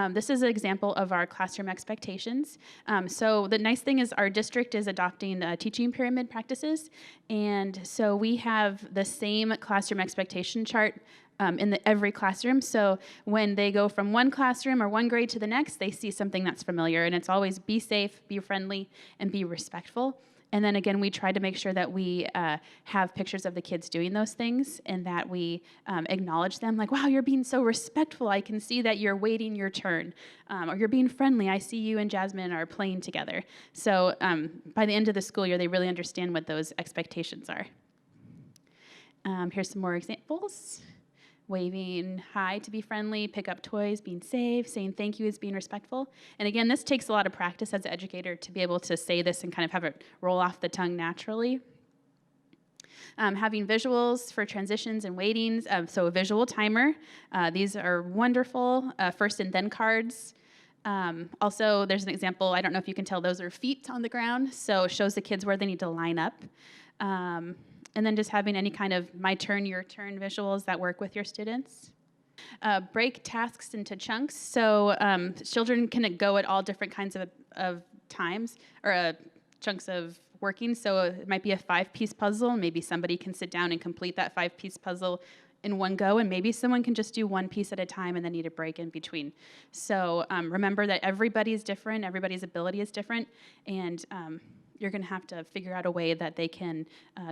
This is an example of our classroom expectations. So the nice thing is our district is adopting teaching pyramid practices, and so we have the same classroom expectation chart in every classroom. So when they go from one classroom or one grade to the next, they see something that's familiar, and it's always be safe, be friendly, and be respectful. And then again, we try to make sure that we have pictures of the kids doing those things, and that we acknowledge them, like, wow, you're being so respectful. I can see that you're waiting your turn. Or you're being friendly. I see you and Jasmine are playing together. So by the end of the school year, they really understand what those expectations are. Here's some more examples. Waving hi to be friendly, pick up toys, being safe, saying thank you is being respectful. And again, this takes a lot of practice as an educator to be able to say this and kind of have it roll off the tongue naturally. Having visuals for transitions and waitings, so a visual timer. These are wonderful, first and then cards. Also, there's an example, I don't know if you can tell, those are feet on the ground, so it shows the kids where they need to line up. And then just having any kind of my turn, your turn visuals that work with your students. Break tasks into chunks. So children can go at all different kinds of times, or chunks of working. So it might be a 5-piece puzzle. Maybe somebody can sit down and complete that 5-piece puzzle in one go, and maybe someone can just do one piece at a time and then need a break in between. So remember that everybody's different, everybody's ability is different, and you're going to have to figure out a way that they can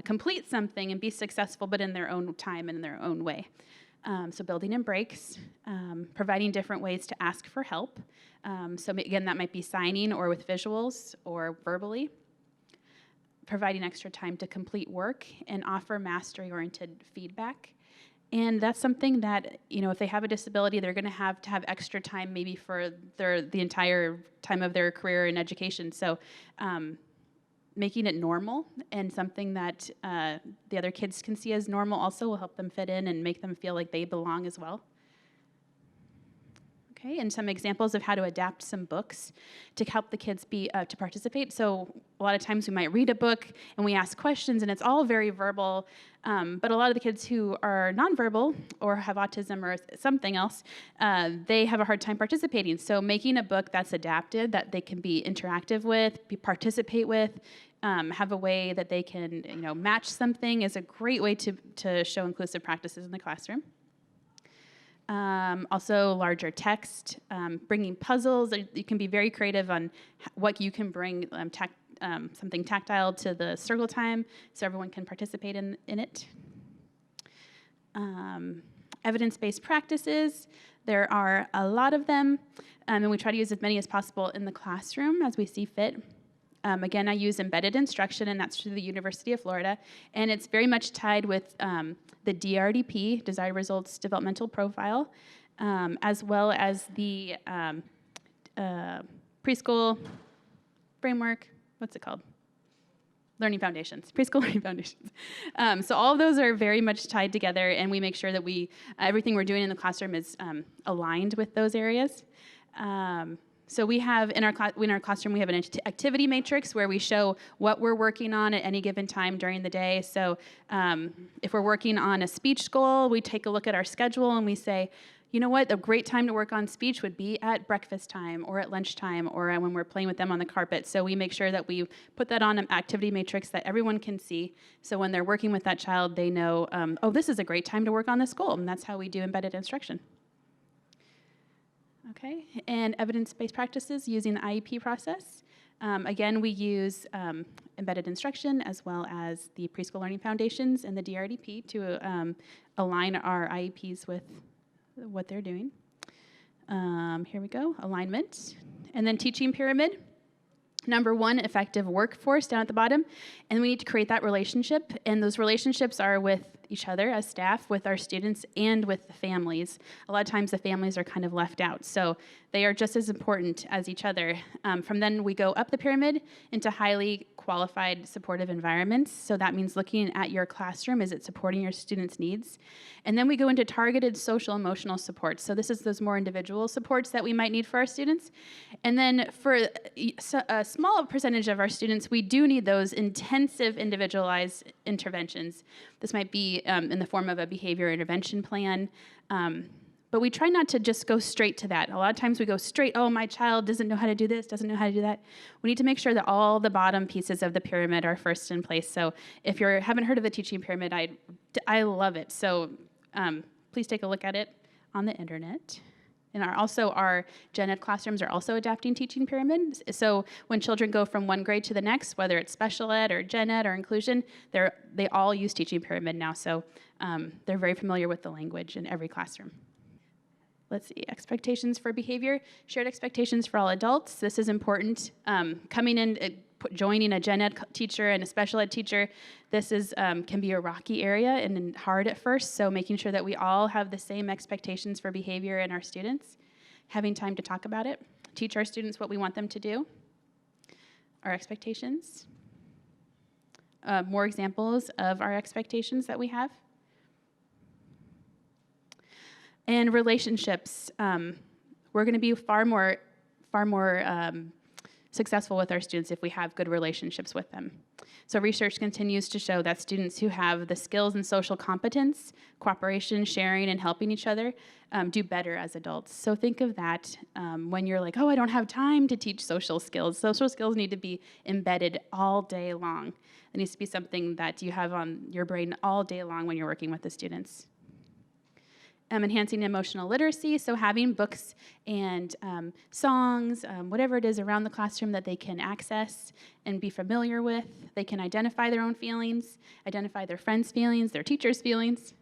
complete something and be successful, but in their own time and in their own way. So building in breaks, providing different ways to ask for help. So again, that might be signing or with visuals or verbally. Providing extra time to complete work and offer mastery-oriented feedback. And that's something that, you know, if they have a disability, they're going to have extra time maybe for the entire time of their career in education. So making it normal and something that the other kids can see as normal also will help them fit in and make them feel like they belong as well. Okay, and some examples of how to adapt some books to help the kids to participate. So a lot of times we might read a book and we ask questions and it's all very verbal, but a lot of the kids who are nonverbal or have autism or something else, they have a hard time participating. So making a book that's adapted, that they can be interactive with, participate with, have a way that they can, you know, match something is a great way to show inclusive practices in the classroom. Also larger text, bringing puzzles. You can be very creative on what you can bring something tactile to the circle time so everyone can participate in it. Evidence-based practices, there are a lot of them, and we try to use as many as possible in the classroom as we see fit. Again, I use embedded instruction, and that's through the University of Florida, and it's very much tied with the DRDP, Desired Results Developmental Profile, as well as the preschool framework. What's it called? learning foundations, preschool learning foundations. So all of those are very much tied together, and we make sure that everything we're doing in the classroom is aligned with those areas. So we have in our classroom, we have an activity matrix where we show what we're working on at any given time during the day. So if we're working on a speech goal, we take a look at our schedule and we say, you know what, a great time to work on speech would be at breakfast time or at lunchtime or when we're playing with them on the carpet. So we make sure that we put that on an activity matrix that everyone can see. So when they're working with that child, they know, oh, this is a great time to work on this goal. And that's how we do embedded instruction. Okay, and evidence-based practices using the IEP process. Again, we use embedded instruction as well as the preschool learning foundations and the DRDP to align our IEPs with what they're doing. Here we go, alignment. And then teaching pyramid. Number 1, effective workforce down at the bottom. And we need to create that relationship. And those relationships are with each other as staff, with our students, and with the families. A lot of times the families are kind of left out. So they are just as important as each other. From then we go up the pyramid into highly qualified supportive environments. So that means looking at your classroom, is it supporting your students' needs? And then we go into targeted social emotional supports. So this is those more individual supports that we might need for our students. And then for a small percentage of our students, we do need those intensive individualized interventions. This might be in the form of a behavior intervention plan. But we try not to just go straight to that. A lot of times we go straight, oh, my child doesn't know how to do this, doesn't know how to do that. We need to make sure that all the bottom pieces of the pyramid are first in place. So if you haven't heard of the teaching pyramid, I love it. So please take a look at it on the internet. And our gen ed classrooms are also adapting teaching pyramids. So when children go from one grade to the next, whether it's special ed or gen ed or inclusion, they all use teaching pyramid now. So they're very familiar with the language in every classroom. Let's see, expectations for behavior, shared expectations for all adults. This is important. Coming in, joining a gen ed teacher and a special ed teacher, this can be a rocky area and hard at first, so making sure that we all have the same expectations for behavior in our students, having time to talk about it, teach our students what we want them to do, our expectations, more examples of our expectations that we have. And relationships, we're going to be far more successful with our students if we have good relationships with them. So research continues to show that students who have the skills and social competence, cooperation, sharing, and helping each other do better as adults. So think of that when you're like, oh, I don't have time to teach social skills. Social skills need to be embedded all day long. It needs to be something that you have on your brain all day long when you're working with the students. Enhancing emotional literacy, so having books and songs, whatever it is around the classroom that they can access and be familiar with. They can identify their own feelings, identify their friends' feelings, their teachers' feelings.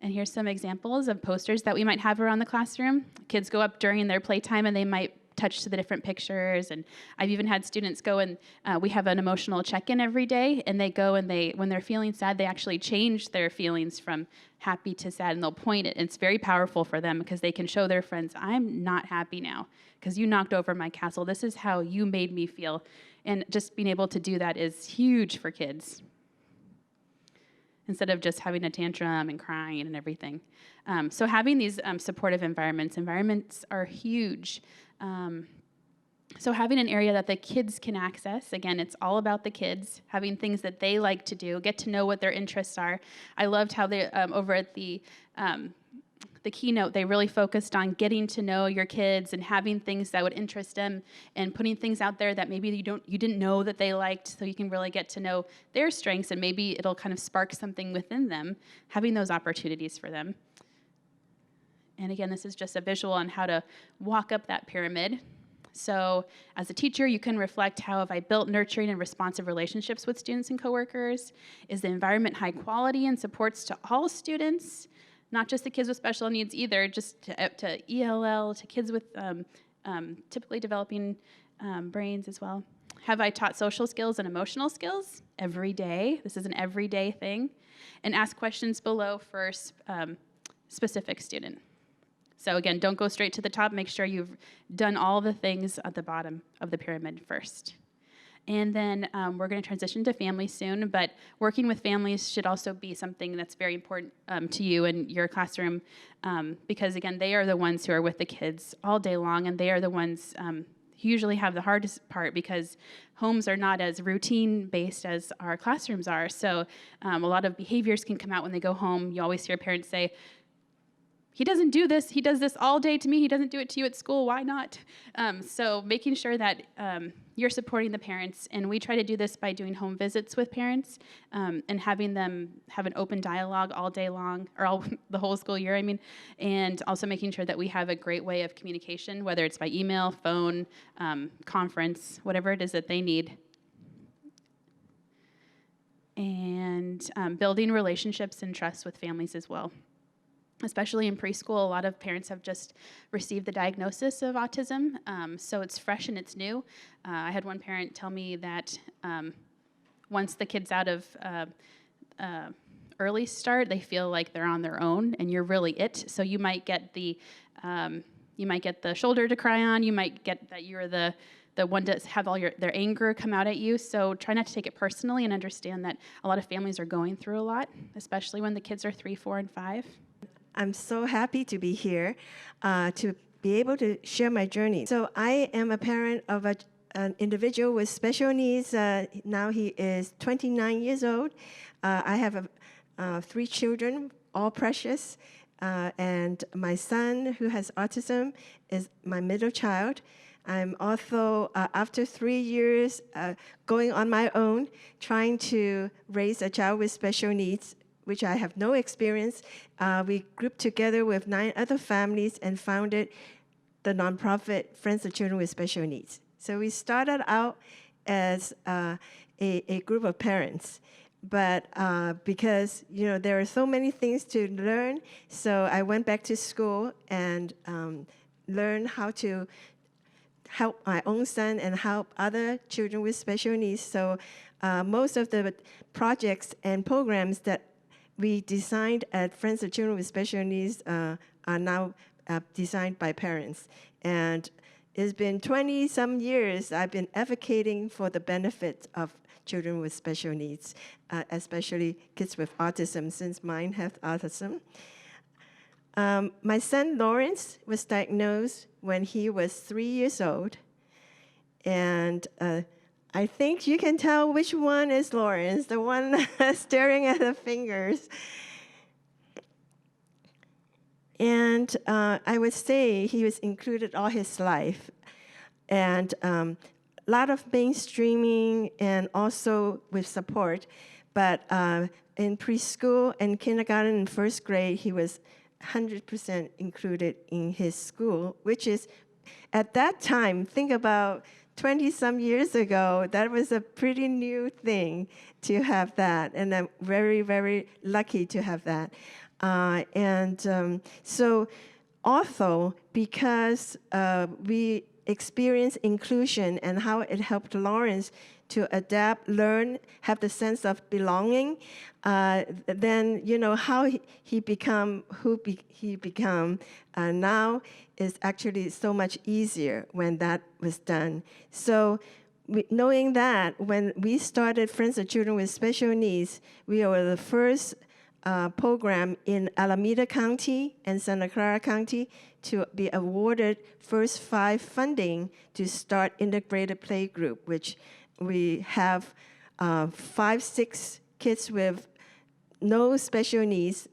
And here's some examples of posters that we might have around the classroom. Kids go up during their playtime and they might touch to the different pictures, and I've even had students go and we have an emotional check-in every day, and they go and when they're feeling sad, they actually change their feelings from happy to sad, and they'll point it. It's very powerful for them because they can show their friends, I'm not happy now because you knocked over my castle. This is how you made me feel. And just being able to do that is huge for kids, instead of just having a tantrum and crying and everything. So having these supportive environments are huge. So having an area that the kids can access, again, it's all about the kids, having things that they like to do, get to know what their interests are. I loved how they, over at the keynote, they really focused on getting to know your kids and having things that would interest them and putting things out there that maybe you didn't know that they liked, so you can really get to know their strengths, and maybe it'll kind of spark something within them, having those opportunities for them. And again, this is just a visual on how to walk up that pyramid. So as a teacher, you can reflect, how have I built nurturing and responsive relationships with students and coworkers? Is the environment high quality and supports to all students? Not just the kids with special needs either, just to ELL, to kids with typically developing brains as well. Have I taught social skills and emotional skills? Every day. This is an everyday thing. And ask questions below for specific student. So again, don't go straight to the top. Make sure you've done all the things at the bottom of the pyramid first. And then we're going to transition to families soon, but working with families should also be something that's very important to you in your classroom because, again, they are the ones who are with the kids all day long, and they are the ones who usually have the hardest part because homes are not as routine-based as our classrooms are. So a lot of behaviors can come out when they go home. You always hear parents say, he doesn't do this. He does this all day to me. He doesn't do it to you at school. Why not? So making sure that you're supporting the parents, and we try to do this by doing home visits with parents and having them have an open dialogue all day long, or the whole school year, I mean, and also making sure that we have a great way of communication, whether it's by email, phone, conference, whatever it is that they need. And building relationships and trust with families as well. Especially in preschool, a lot of parents have just received the diagnosis of autism, so it's fresh and it's new. I had one parent tell me that once the kid's out of early start, they feel like they're on their own, and you're really it. So you might get the shoulder to cry on. You might get that you're the one to have all their anger come out at you. So try not to take it personally and understand that a lot of families are going through a lot, especially when the kids are 3, 4, and 5. I'm so happy to be here to be able to share my journey. So I am a parent of an individual with special needs. Now he is 29 years old. I have 3 children, all precious. And my son, who has autism, is my middle child. I'm also, after 3 years, going on my own, trying to raise a child with special needs, which I have no experience. We grouped together with 9 other families and founded the nonprofit Friends of Children with Special Needs. So we started out as a group of parents, but because there are so many things to learn, so I went back to school and learned how to help my own son and help other children with special needs. So most of the projects and programs that we designed at Friends of Children with Special Needs are now designed by parents. And it's been 20-some years I've been advocating for the benefits of children with special needs, especially kids with autism, since mine has autism. My son Lawrence was diagnosed when he was 3 years old. And I think you can tell which one is Lawrence, the one staring at the fingers. And I would say he was included all his life. And a lot of mainstreaming and also with support. But in preschool and kindergarten and first grade, he was 100% included in his school, which is, at that time, think about 20-some years ago, that was a pretty new thing to have that, and I'm very, very lucky to have that. So also, because we experienced inclusion and how it helped Lawrence to adapt, learn, have the sense of belonging, then how he become who he become now is actually so much easier when that was done. So knowing that, when we started Friends of Children with Special Needs, we were the first program in Alameda County and Santa Clara County to be awarded first 5 funding to start integrated playgroup, which we have 5, 6 kids with no special needs,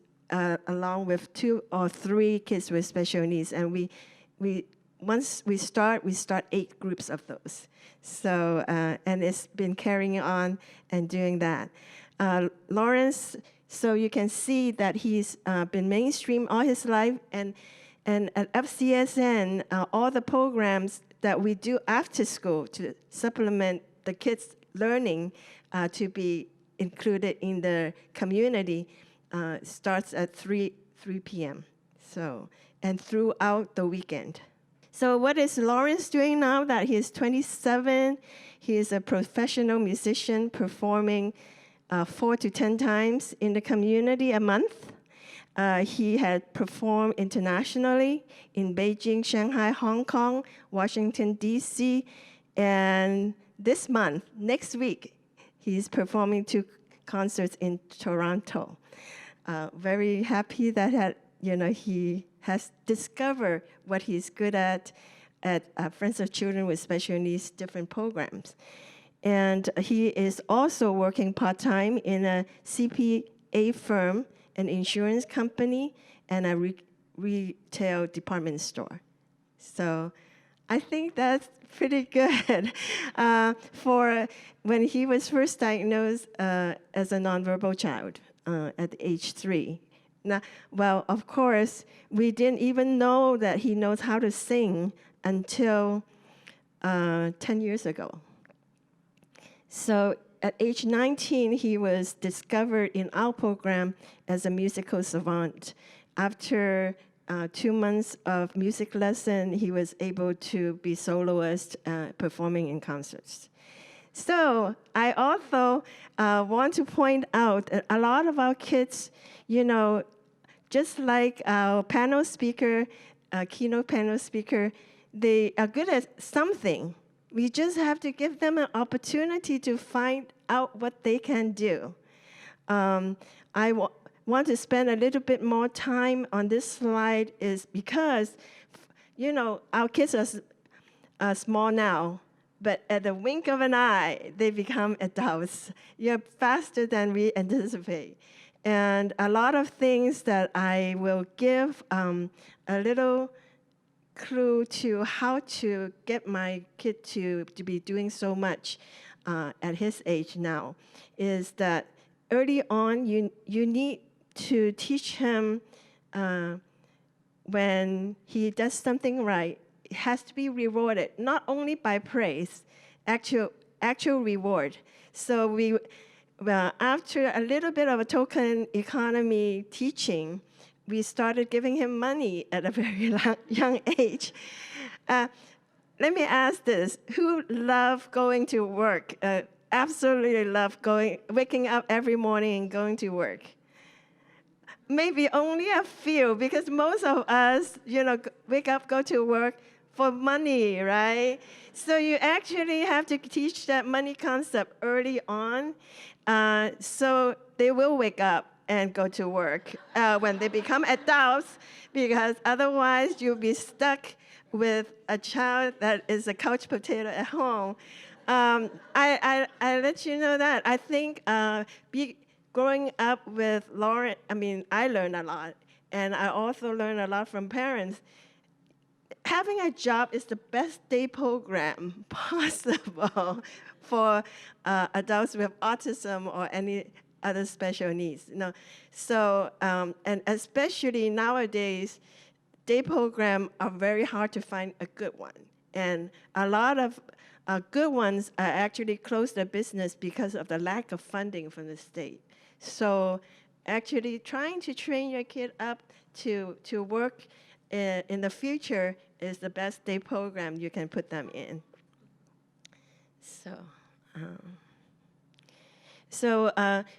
along with 2 or 3 kids with special needs, and once we start 8 groups of those. So and it's been carrying on and doing that. Lawrence, so you can see that he's been mainstream all his life, and at FCSN, all the programs that we do after school to supplement the kids' learning to be included in the community starts at 3 p.m. So, and throughout the weekend. So what is Lawrence doing now that he's 27? He is a professional musician performing 4 to 10 times in the community a month. He had performed internationally in Beijing, Shanghai, Hong Kong, Washington, D.C., and this month, next week, he's performing 2 concerts in Toronto. Very happy that he has discovered what he's good at Friends of Children with Special Needs different programs. And he is also working part-time in a CPA firm, an insurance company, and a retail department store. So I think that's pretty good for when he was first diagnosed as a nonverbal child at age 3. Now, well, of course, we didn't even know that he knows how to sing until 10 years ago. So at age 19, he was discovered in our program as a musical savant. After 2 months of music lesson, he was able to be soloist performing in concerts. So I also want to point out that a lot of our kids, just like our panel speaker, keynote panel speaker, they are good at something. We just have to give them an opportunity to find out what they can do. I want to spend a little bit more time on this slide is because, our kids are small now, but at the wink of an eye, they become adults. Faster than we anticipate. And a lot of things that I will give a little clue to how to get my kid to be doing so much at his age now is that early on, you need to teach him when he does something right, it has to be rewarded, not only by praise, actual reward. So after a little bit of a token economy teaching, we started giving him money at a very young age. Let me ask this, who love going to work? Absolutely love waking up every morning and going to work. Maybe only a few, because most of us, wake up, go to work for money, right? So you actually have to teach that money concept early on, so they will wake up and go to work when they become adults, because otherwise you'll be stuck with a child that is a couch potato at home. I let you know that. I think growing up with Lauren, I learned a lot, and I also learned a lot from parents. Having a job is the best day program possible for adults with autism or any other special needs. So, and especially nowadays, day programs are very hard to find a good one. And a lot of good ones are actually closed their business because of the lack of funding from the state. So actually trying to train your kid up to work in the future is the best day program you can put them in. So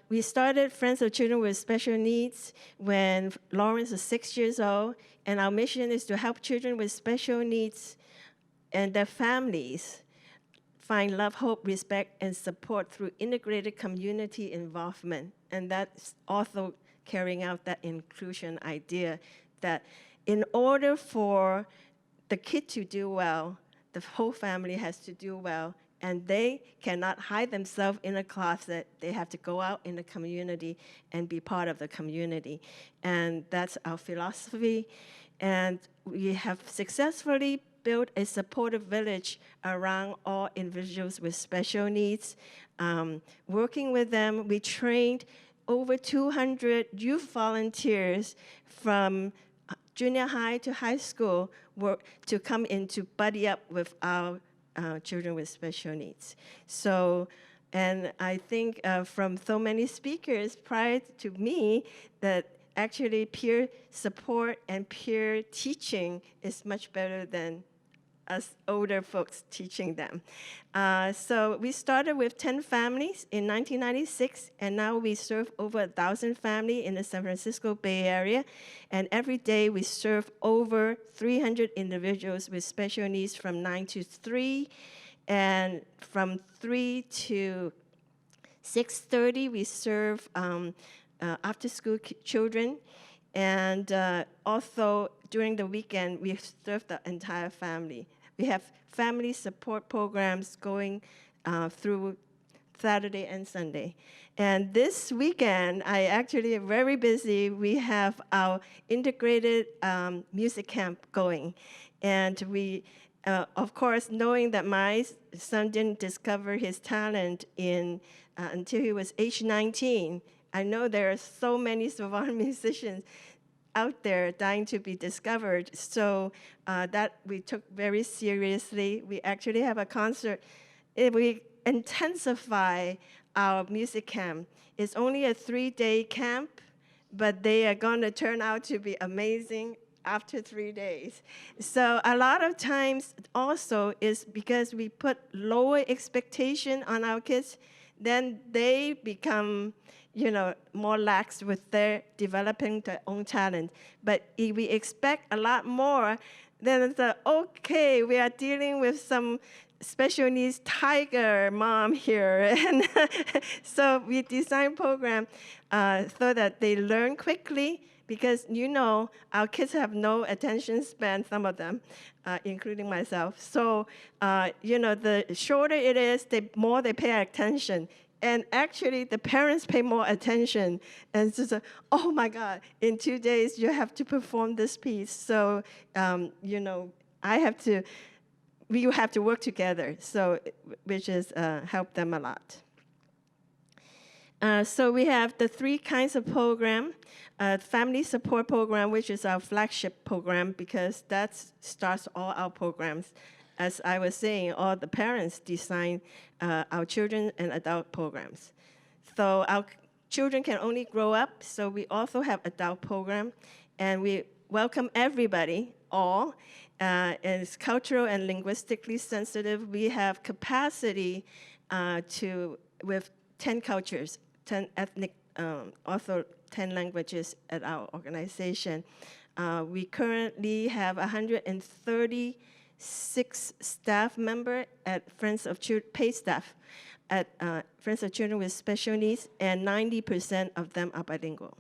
we started Friends of Children with Special Needs when Lawrence was 6 years old, and our mission is to help children with special needs and their families find love, hope, respect, and support through integrated community involvement. And that's also carrying out that inclusion idea that in order for the kid to do well, the whole family has to do well, and they cannot hide themselves in a closet. They have to go out in the community and be part of the community. And that's our philosophy. And we have successfully built a supportive village around all individuals with special needs. Working with them, we trained over 200 youth volunteers from junior high to high school to come in to buddy up with our children with special needs. So, and I think from so many speakers prior to me that actually peer support and peer teaching is much better than us older folks teaching them. So we started with 10 families in 1996, and now we serve over 1,000 families in the San Francisco Bay Area. And every day we serve over 300 individuals with special needs from 9 to 3. And from 3 to 6:30, we serve after-school children. And also, during the weekend, we serve the entire family. We have family support programs going through Saturday and Sunday. And this weekend, I actually am very busy. We have our integrated music camp going. And we, of course, knowing that my son didn't discover his talent until he was age 19, I know there are so many Savant musicians out there dying to be discovered. So that we took very seriously. We actually have a concert. We intensify our music camp. It's only a 3-day camp, but they are going to turn out to be amazing after 3 days. So a lot of times also is because we put lower expectation on our kids, then they become more lax with their developing their own talent. But if we expect a lot more, then it's okay, we are dealing with some special needs tiger mom here. And so we design program so that they learn quickly, because our kids have no attention span, some of them, including myself. So the shorter it is, the more they pay attention. And actually, the parents pay more attention. And it's just, oh my God, in 2 days, you have to perform this piece. So, we have to work together, so which is help them a lot. So we have the 3 kinds of program. Family support program, which is our flagship program, because that starts all our programs. As I was saying, all the parents design our children and adult programs. So our children can only grow up, so we also have adult program, and we welcome everybody, all. And it's cultural and linguistically sensitive. We have capacity with 10 cultures, 10 ethnic, also 10 languages at our organization. We currently have 136 staff members at Friends of Children, paid staff at Friends of Children with Special Needs, and 90% of them are bilingual.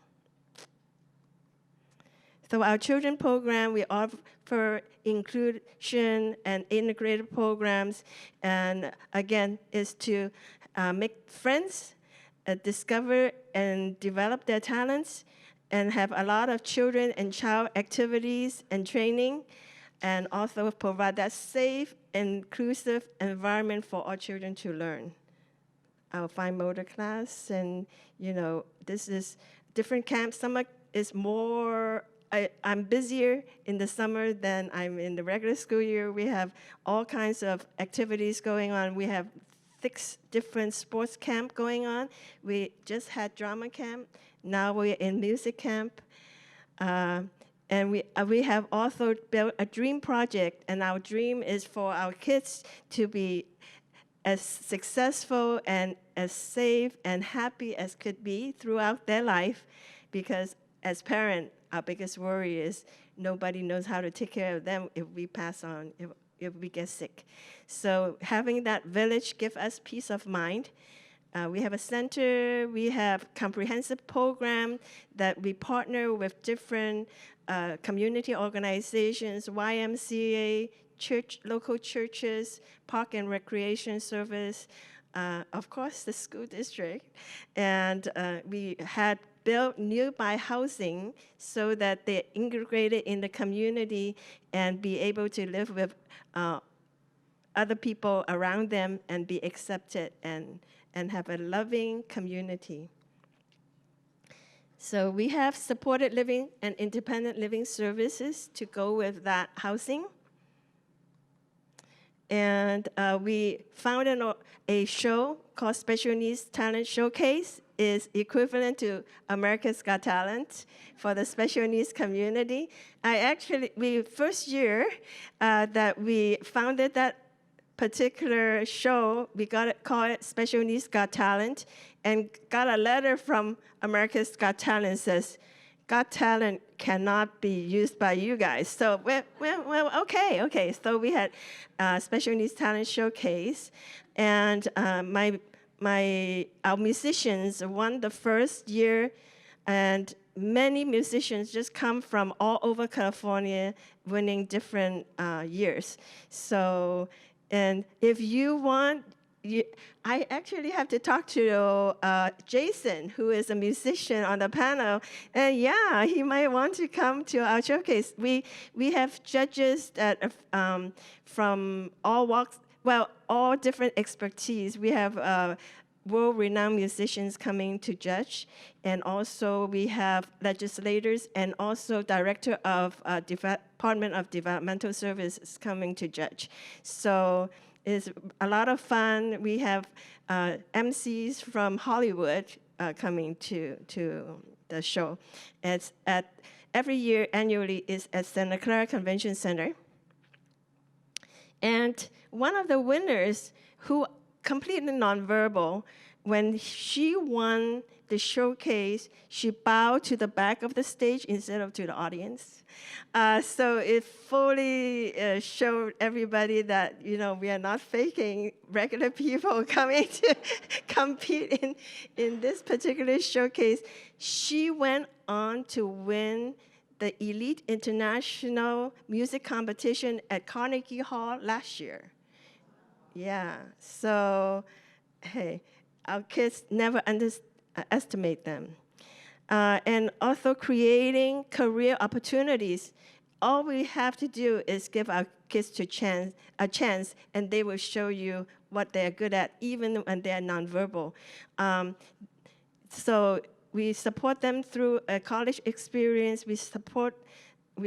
So our children program, we offer inclusion and integrated programs, and again, is to make friends, discover and develop their talents, and have a lot of children and child activities and training, and also provide that safe, inclusive environment for all children to learn. Our fine motor class, and this is different camps. Summer is more, I'm busier in the summer than I'm in the regular school year. We have all kinds of activities going on. We have 6 different sports camp going on. We just had drama camp. Now we're in music camp. And we have also built a dream project, and our dream is for our kids to be as successful and as safe and happy as could be throughout their life, because as parents, our biggest worry is nobody knows how to take care of them if we pass on, if we get sick. So having that village give us peace of mind. We have a center, we have comprehensive program that we partner with different community organizations, YMCA, local churches, park and recreation service, of course the school district. And we had built nearby housing so that they're integrated in the community and be able to live with other people around them and be accepted and have a loving community. So we have supported living and independent living services to go with that housing. And we founded a show called Special Needs Talent Showcase. Is equivalent to America's Got Talent for the special needs community. First year that we founded that particular show, we called it Special Needs Got Talent, and got a letter from America's Got Talent says, Got Talent cannot be used by you guys. So, okay. So we had Special Needs Talent Showcase, and our musicians won the first year, and many musicians just come from all over California, winning different years. So, and if you want, I actually have to talk to Jason, who is a musician on the panel, and yeah, he might want to come to our showcase. We have judges that are from all walks, well, all different expertise. We have world-renowned musicians coming to judge, and also we have legislators and also director of Department of Developmental Services coming to judge. So it's a lot of fun. We have MCs from Hollywood coming to the show. It's at every year annually is at Santa Clara Convention Center. And one of the winners who completely nonverbal, when she won the showcase, she bowed to the back of the stage instead of to the audience. So it fully showed everybody that, you know, we are not faking regular people coming to compete in this particular showcase. She went on to win the Elite International Music Competition at Carnegie Hall last year. Yeah, so, hey, our kids never underestimate them. And also creating career opportunities. All we have to do is give our kids a chance, and they will show you what they're good at, even when they're nonverbal. So we support them through a college experience. We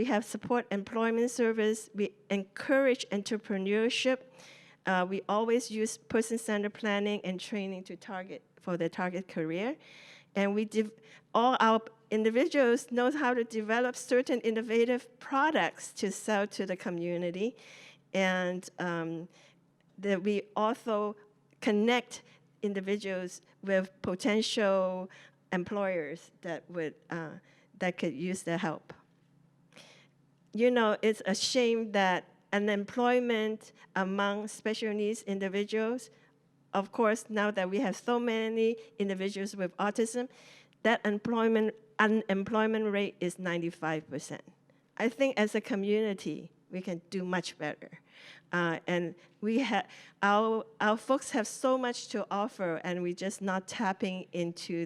have support employment service. We encourage entrepreneurship. We always use person-centered planning and training to target career. And all our individuals know how to develop certain innovative products to sell to the community. And that we also connect individuals with potential employers that could use their help. You know, it's a shame that unemployment among special needs individuals, of course, now that we have so many individuals with autism, that unemployment rate is 95%. I think as a community, we can do much better. And our folks have so much to offer, and we're just not tapping into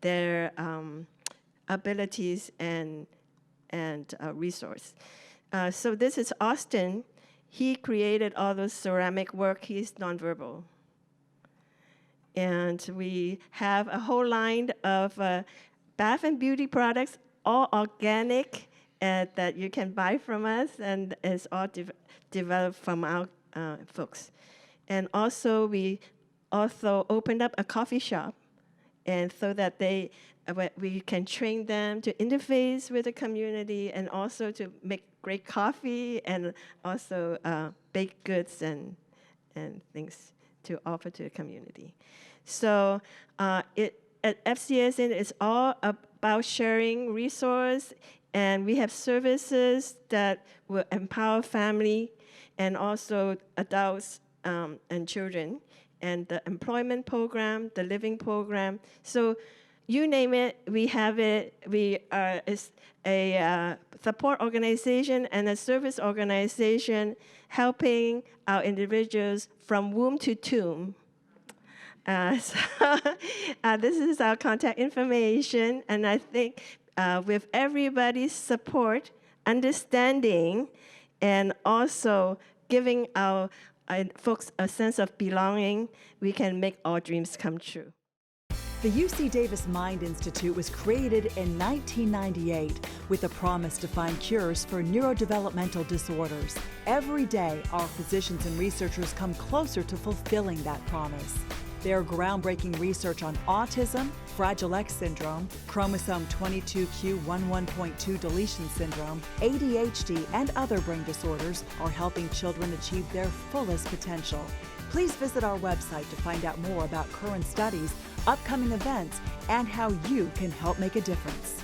their abilities and resource. So this is Austin. He created all those ceramic work. He's nonverbal. And we have a whole line of bath and beauty products, all organic, that you can buy from us, and it's all developed from our folks. And also, we also opened up a coffee shop, and so that we can train them to interface with the community and also to make great coffee and also baked goods and things to offer to the community. So at FCSN, it's all about sharing resource, and we have services that will empower family and also adults and children, and the employment program, the living program. So you name it, we have it. We are a support organization and a service organization helping our individuals from womb to tomb. So this is our contact information, and I think with everybody's support, understanding, and also giving our folks a sense of belonging, we can make our dreams come true. The UC Davis Mind Institute was created in 1998 with a promise to find cures for neurodevelopmental disorders. Every day, our physicians and researchers come closer to fulfilling that promise. Their groundbreaking research on autism, Fragile X syndrome, chromosome 22q11.2 deletion syndrome, ADHD, and other brain disorders are helping children achieve their fullest potential. Please visit our website to find out more about current studies, upcoming events, and how you can help make a difference.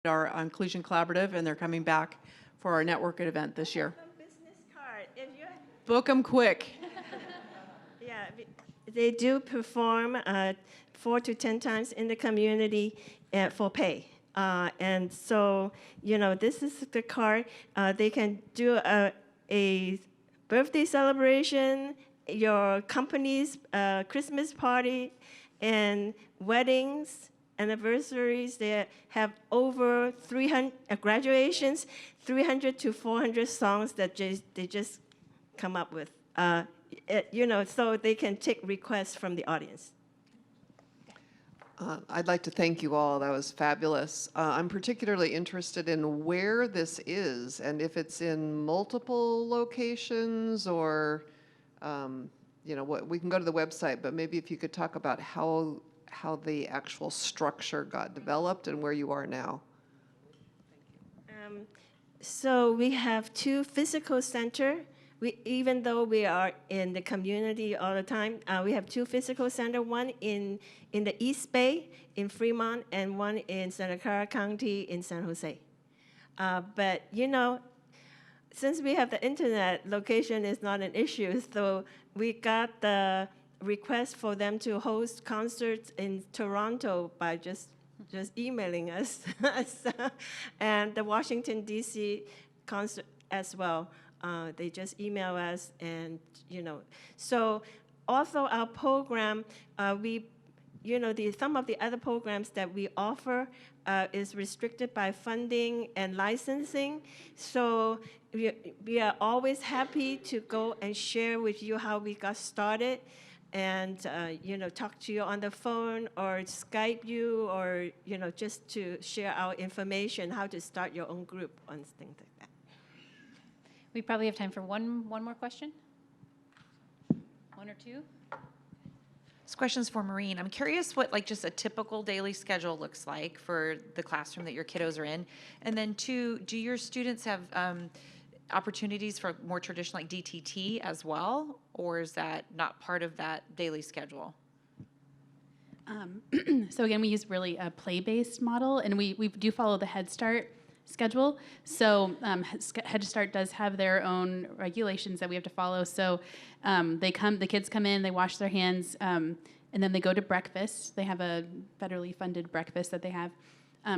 our Inclusion Collaborative, and they're coming back for our networking event this year. Business card. If you Book them quick. Yeah, they do perform 4 to 10 times in the community for pay. And so, you know, this is the card. They can do a birthday celebration, your company's Christmas party, and weddings, anniversaries. They have over 300 graduations, 300 to 400 songs that they just come up with. You know, so they can take requests from the audience. I'd like to thank you all. That was fabulous. I'm particularly interested in where this is and if it's in multiple locations or, you know, what we can go to the website, but maybe if you could talk about how the actual structure got developed and where you are now. So we have 2 physical centers. Even though we are in the community all the time, we have 2 physical centers, one in the East Bay in Fremont and one in Santa Clara County in San Jose. But, you know, since we have the internet, location is not an issue. So we got the request for them to host concerts in Toronto by just emailing us. And the Washington, D.C. concert as well. They just email us, and you know. So also our program, you know, some of the other programs that we offer is restricted by funding and licensing. So we are always happy to go and share with you how we got started, and you know, talk to you on the phone or Skype you, or you know, just to share our information, how to start your own group on things like that. We probably have time for one more question. 1 or 2. This question's for Maureen. I'm curious what like just a typical daily schedule looks like for the classroom that your kiddos are in. And then 2, do your students have opportunities for more traditional like DTT as well? Or is that not part of that daily schedule? So again, we use really a play-based model, and we do follow the Head Start schedule. So Head Start does have their own regulations that we have to follow. So the kids come in, they wash their hands, and then they go to breakfast. They have a federally funded breakfast that they have.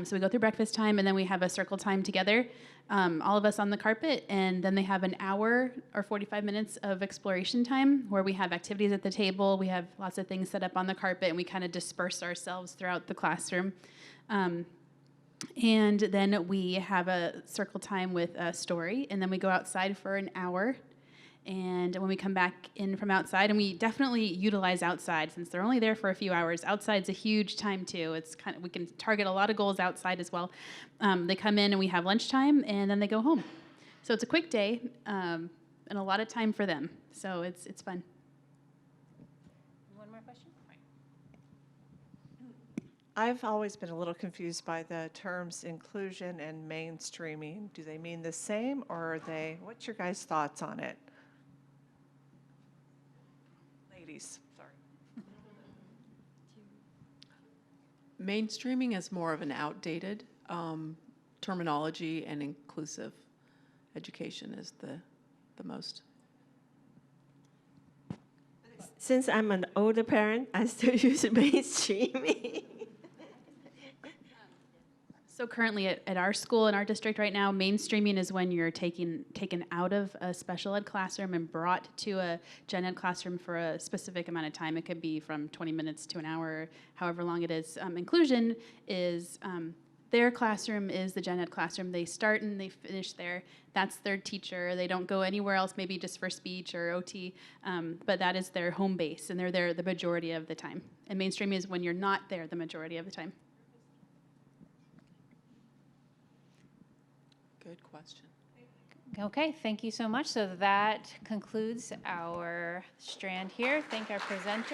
So we go through breakfast time, and then we have a circle time together, all of us on the carpet, and then they have an hour or 45 minutes of exploration time where we have activities at the table. We have lots of things set up on the carpet, and we kind of disperse ourselves throughout the classroom. And then we have a circle time with a story, and then we go outside for an hour. And when we come back in from outside, and we definitely utilize outside since they're only there for a few hours. Outside's a huge time too. It's kind of, we can target a lot of goals outside as well. They come in and we have lunchtime, and then they go home. So it's a quick day and a lot of time for them. So it's fun. One more question. I've always been a little confused by the terms inclusion and mainstreaming. Do they mean the same, or are they, what's your guys' thoughts on it? Ladies, sorry. Mainstreaming is more of an outdated terminology, and inclusive education is the most. Since I'm an older parent, I still use mainstreaming. So currently at our school, in our district right now, mainstreaming is when you're taken out of a special ed classroom and brought to a gen ed classroom for a specific amount of time. It could be from 20 minutes to an hour, however long it is. Inclusion is their classroom is the gen ed classroom. They start and they finish there. That's their teacher. They don't go anywhere else, maybe just for speech or OT, but that is their home base, and they're there the majority of the time. And mainstreaming is when you're not there the majority of the time. Good question. Okay, thank you so much. So that concludes our strand here. Thank our presenters.